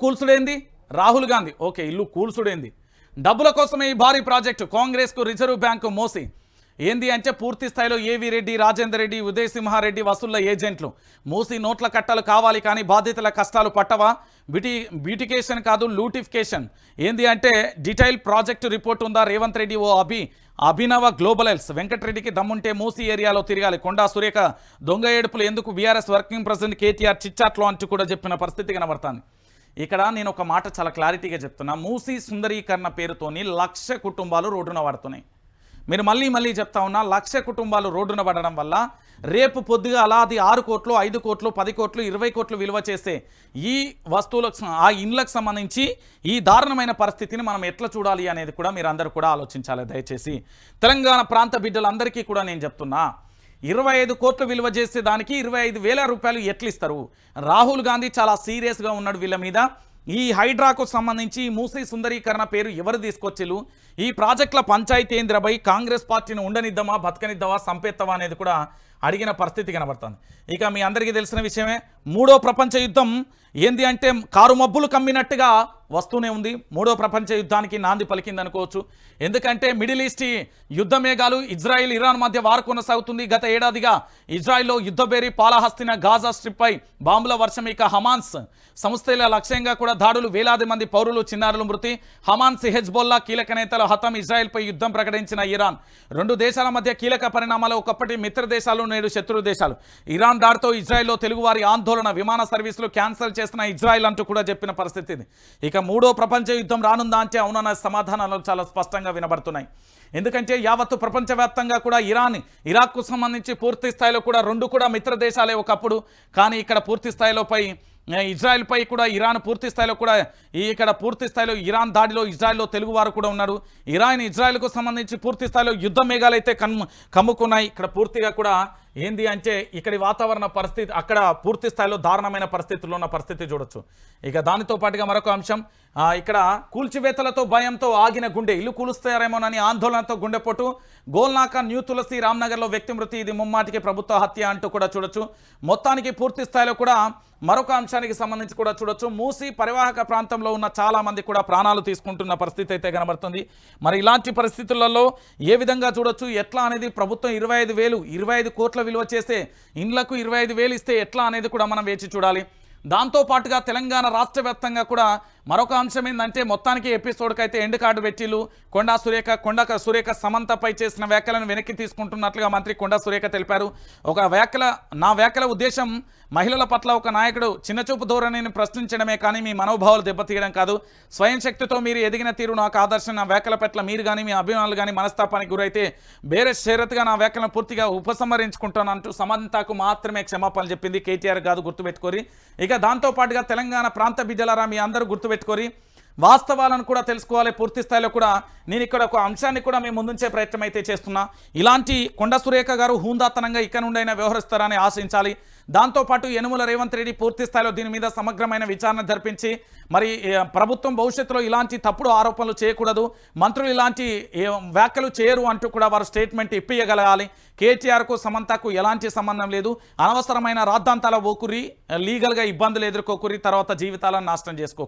కూల్చుడేంది రాహుల్ గాంధీ. ఓకే, ఇల్లు కూల్చుడేంది? డబ్బుల కోసమే ఈ భారీ ప్రాజెక్టు. కాంగ్రెస్కు రిజర్వ్ బ్యాంకు మోసి ఏంది అంటే పూర్తి స్థాయిలో ఏవి రెడ్డి, రాజేందర్ రెడ్డి, ఉదయ్ సింహారెడ్డి వసూళ్ల ఏజెంట్లు. మూసి నోట్ల కట్టలు కావాలి కానీ బాధితుల కష్టాలు పట్టవా? బ్యూటికేషన్ కాదు, లూటిఫికేషన్. ఏంది అంటే డీటెయిల్ ప్రాజెక్టు రిపోర్ట్ ఉందా? రేవంత్ రెడ్డి ఓ అభినవ గ్లోబలైల్స్. వెంకటరెడ్డికి దమ్ముంటే మూసి ఏరియాలో తిరగాలి. కొండా సురేఖ దొంగ ఏడుపులు ఎందుకు? బీఆర్ఎస్ వర్కింగ్ ప్రెసిడెంట్ కేటీఆర్ చిట్చాట్లో అంటూ కూడా చెప్పిన పరిస్థితి కనబడుతుంది. ఇక్కడ నేను ఒక మాట చాలా క్లారిటీగా చెప్తున్నా. మూసి సుందరీకరణ పేరుతోని 1,00,000 కుటుంబాలు రోడ్డున పడుతున్నాయి. మీరు మళ్ళీ చెప్తా ఉన్నా, 1,00,000 కుటుంబాలు రోడ్డున పడడం వల్ల రేపు పొద్దుగా అలా అది 6 కోట్లు, 5 కోట్లు, 10 కోట్లు, 20 కోట్లు విలువ చేసే ఈ వస్తువులకు, ఆ ఇండ్లకు సంబంధించి ఈ దారుణమైన పరిస్థితిని మనం ఎట్లా చూడాలి అనేది కూడా మీరు అందరూ కూడా ఆలోచించాలి. దయచేసి తెలంగాణ ప్రాంత బిడ్డలందరికీ కూడా నేను చెప్తున్నా, 25 కోట్లు విలువ చేసే దానికి 25,000 రూపాయలు ఎట్లు ఇస్తారు? రాహుల్ గాంధీ చాలా సీరియస్గా ఉన్నాడు వీళ్ళ మీద. ఈ హైడ్రాకు సంబంధించి మూసీ సుందరీకరణ పేరు ఎవరు తీసుకొచ్చిలు? ఈ ప్రాజెక్టుల పంచాయతీ ఏంద్రపై కాంగ్రెస్ పార్టీని ఉండనిద్దామా, బతకనిద్దామా, సంపేత్తవా అనేది కూడా అడిగిన పరిస్థితి కనబడుతుంది. ఇక మీ అందరికీ తెలిసిన విషయమే, 3వ ప్రపంచ యుద్ధం ఏంది అంటే కారు మబ్బులు కమ్మినట్టుగా వస్తూనే ఉంది. 3వ ప్రపంచ యుద్ధానికి నాంది పలికింది అనుకోవచ్చు. ఎందుకంటే మిడిల్ ఈస్ట్ యుద్ధ మేఘాలు, ఇజ్రాయిల్ ఇరాన్ మధ్య వారు కొనసాగుతుంది. గత ఏడాదిగా ఇజ్రాయిల్లో యుద్ధబేరి పాలహస్తిన గాజా స్ట్రిప్పై బాంబుల వర్షం. ఇక హమాన్స్ సంస్థల లక్ష్యంగా కూడా దాడులు, వేలాది మంది పౌరులు, చిన్నారులు మృతి. హమాన్స్, హెజ్బొల్లా కీలక నేతలు హతం. ఇజ్రాయిల్పై యుద్ధం ప్రకటించిన ఇరాన్. 2 దేశాల మధ్య కీలక పరిణామాలు. ఒకప్పటి మిత్ర దేశాలు, నేడు శత్రు దేశాలు. ఇరాన్ దాడితో ఇజ్రాయిల్లో తెలుగువారి ఆందోళన. విమాన సర్వీసులు క్యాన్సిల్ చేసిన ఇజ్రాయిల్ అంటూ కూడా చెప్పిన పరిస్థితి ఇది. ఇక 3వ ప్రపంచ యుద్ధం రానుందా అంటే అవునన్న సమాధానాలు చాలా స్పష్టంగా వినబడుతున్నాయి. ఎందుకంటే యావత్తు ప్రపంచవ్యాప్తంగా కూడా ఇరాక్కు సంబంధించి పూర్తి స్థాయిలో కూడా 2 కూడా మిత్ర దేశాలే ఒకప్పుడు. కానీ ఇక్కడ పూర్తి స్థాయిలో ఇజ్రాయెల్పై కూడా ఇరాన్ పూర్తి స్థాయిలో కూడా ఇక్కడ పూర్తి స్థాయిలో ఇరాన్ దాడిలో ఇజ్రాయెల్లో తెలుగువారు కూడా ఉన్నారు. ఇజ్రాయెల్కు సంబంధించి పూర్తి స్థాయిలో యుద్ధ మేఘాలు అయితే కమ్ముకున్నాయి. ఇక్కడ పూర్తిగా కూడా ఏంది అంటే ఇక్కడి వాతావరణ పరిస్థితి అక్కడ పూర్తి స్థాయిలో దారుణమైన పరిస్థితుల్లో ఉన్న పరిస్థితి చూడొచ్చు. ఇక దానితో పాటుగా మరొక అంశం, ఇక్కడ కూల్చివేతలతో భయంతో ఆగిన గుండె. ఇల్లు కూలుస్తారేమోనని ఆందోళనతో గుండెపోటు. గోల్నాక, న్యూ తులసి, రామ్నగర్లో వ్యక్తి మృతి. ఇది ముమ్మాటికి ప్రభుత్వ హత్య అంటూ కూడా చూడొచ్చు. మొత్తానికి పూర్తి స్థాయిలో కూడా మరొక అంశానికి సంబంధించి కూడా చూడొచ్చు. మూసీ పరివాహక ప్రాంతంలో ఉన్న చాలా మంది కూడా ప్రాణాలు తీసుకుంటున్న పరిస్థితి అయితే కనబడుతుంది. మరి ఇలాంటి పరిస్థితులలో ఏ విధంగా చూడొచ్చు, ఎట్లా అనేది ప్రభుత్వం 25 కోట్ల విలువ చేస్తే ఇండ్లకు 25,000 ఇస్తే ఎట్లా అనేది కూడా మనం వేచి చూడాలి. దాంతోపాటుగా తెలంగాణ రాష్ట్ర వ్యాప్తంగా కూడా మరొక అంశం ఏంటంటే మొత్తానికి ఎపిసోడ్కి అయితే ఎండ్ కార్డు పెట్టిలు. కొండా సురేఖ సమంతపై చేసిన వ్యాఖ్యలను వెనక్కి తీసుకుంటున్నట్లుగా మంత్రి కొండా సురేఖ తెలిపారు. నా వ్యాఖ్యల ఉద్దేశం మహిళల పట్ల ఒక నాయకుడు చిన్నచూపు ధోరణిని ప్రశ్నించడమే కానీ మీ మనోభావాలు దెబ్బతీయడం కాదు. స్వయం శక్తితో మీరు ఎదిగిన తీరు నాకు ఆదర్శం. నా వ్యాఖ్యల పట్ల మీరు కానీ మీ అభిమానులు కానీ మనస్తాపానికి గురైతే వేరే షరతుగా నా వ్యాఖ్యలను పూర్తిగా ఉపసంహరించుకుంటానంటూ సమంతకు మాత్రమే క్షమాపణలు చెప్పింది. కేటీఆర్ కాదు, గుర్తుపెట్టుకోరి. ఇక దాంతోపాటుగా తెలంగాణ ప్రాంత బిడ్డలారా మీ అందరూ గుర్తుపెట్టుకోరి, వాస్తవాలను కూడా తెలుసుకోవాలి. పూర్తి స్థాయిలో కూడా నేను ఇక్కడ ఒక అంశాన్ని కూడా మేము ముందుంచే ప్రయత్నం అయితే చేస్తున్నా. ఇలాంటి కొండా సురేఖ గారు హూందాతనంగా ఇక నుండైనా వ్యవహరిస్తారని ఆశించాలి. దాంతోపాటు యనుమల రేవంత్ రెడ్డి పూర్తి స్థాయిలో దీని మీద సమగ్రమైన విచారణ జరిపించి మరి ప్రభుత్వం భవిష్యత్తులో ఇలాంటి తప్పుడు ఆరోపణలు చేయకూడదు, మంత్రులు ఇలాంటి వ్యాఖ్యలు చేయరు అంటూ కూడా వారు స్టేట్మెంట్ ఇప్పియగలగాలి. కేటీఆర్కు సమంతకు ఎలాంటి సంబంధం లేదు. అనవసరమైన రాద్ధాంతాల ఓకురి, లీగల్గా ఇబ్బందులు ఎదుర్కోకురి, తర్వాత జీవితాలను నాశనం చేసుకోకూరి.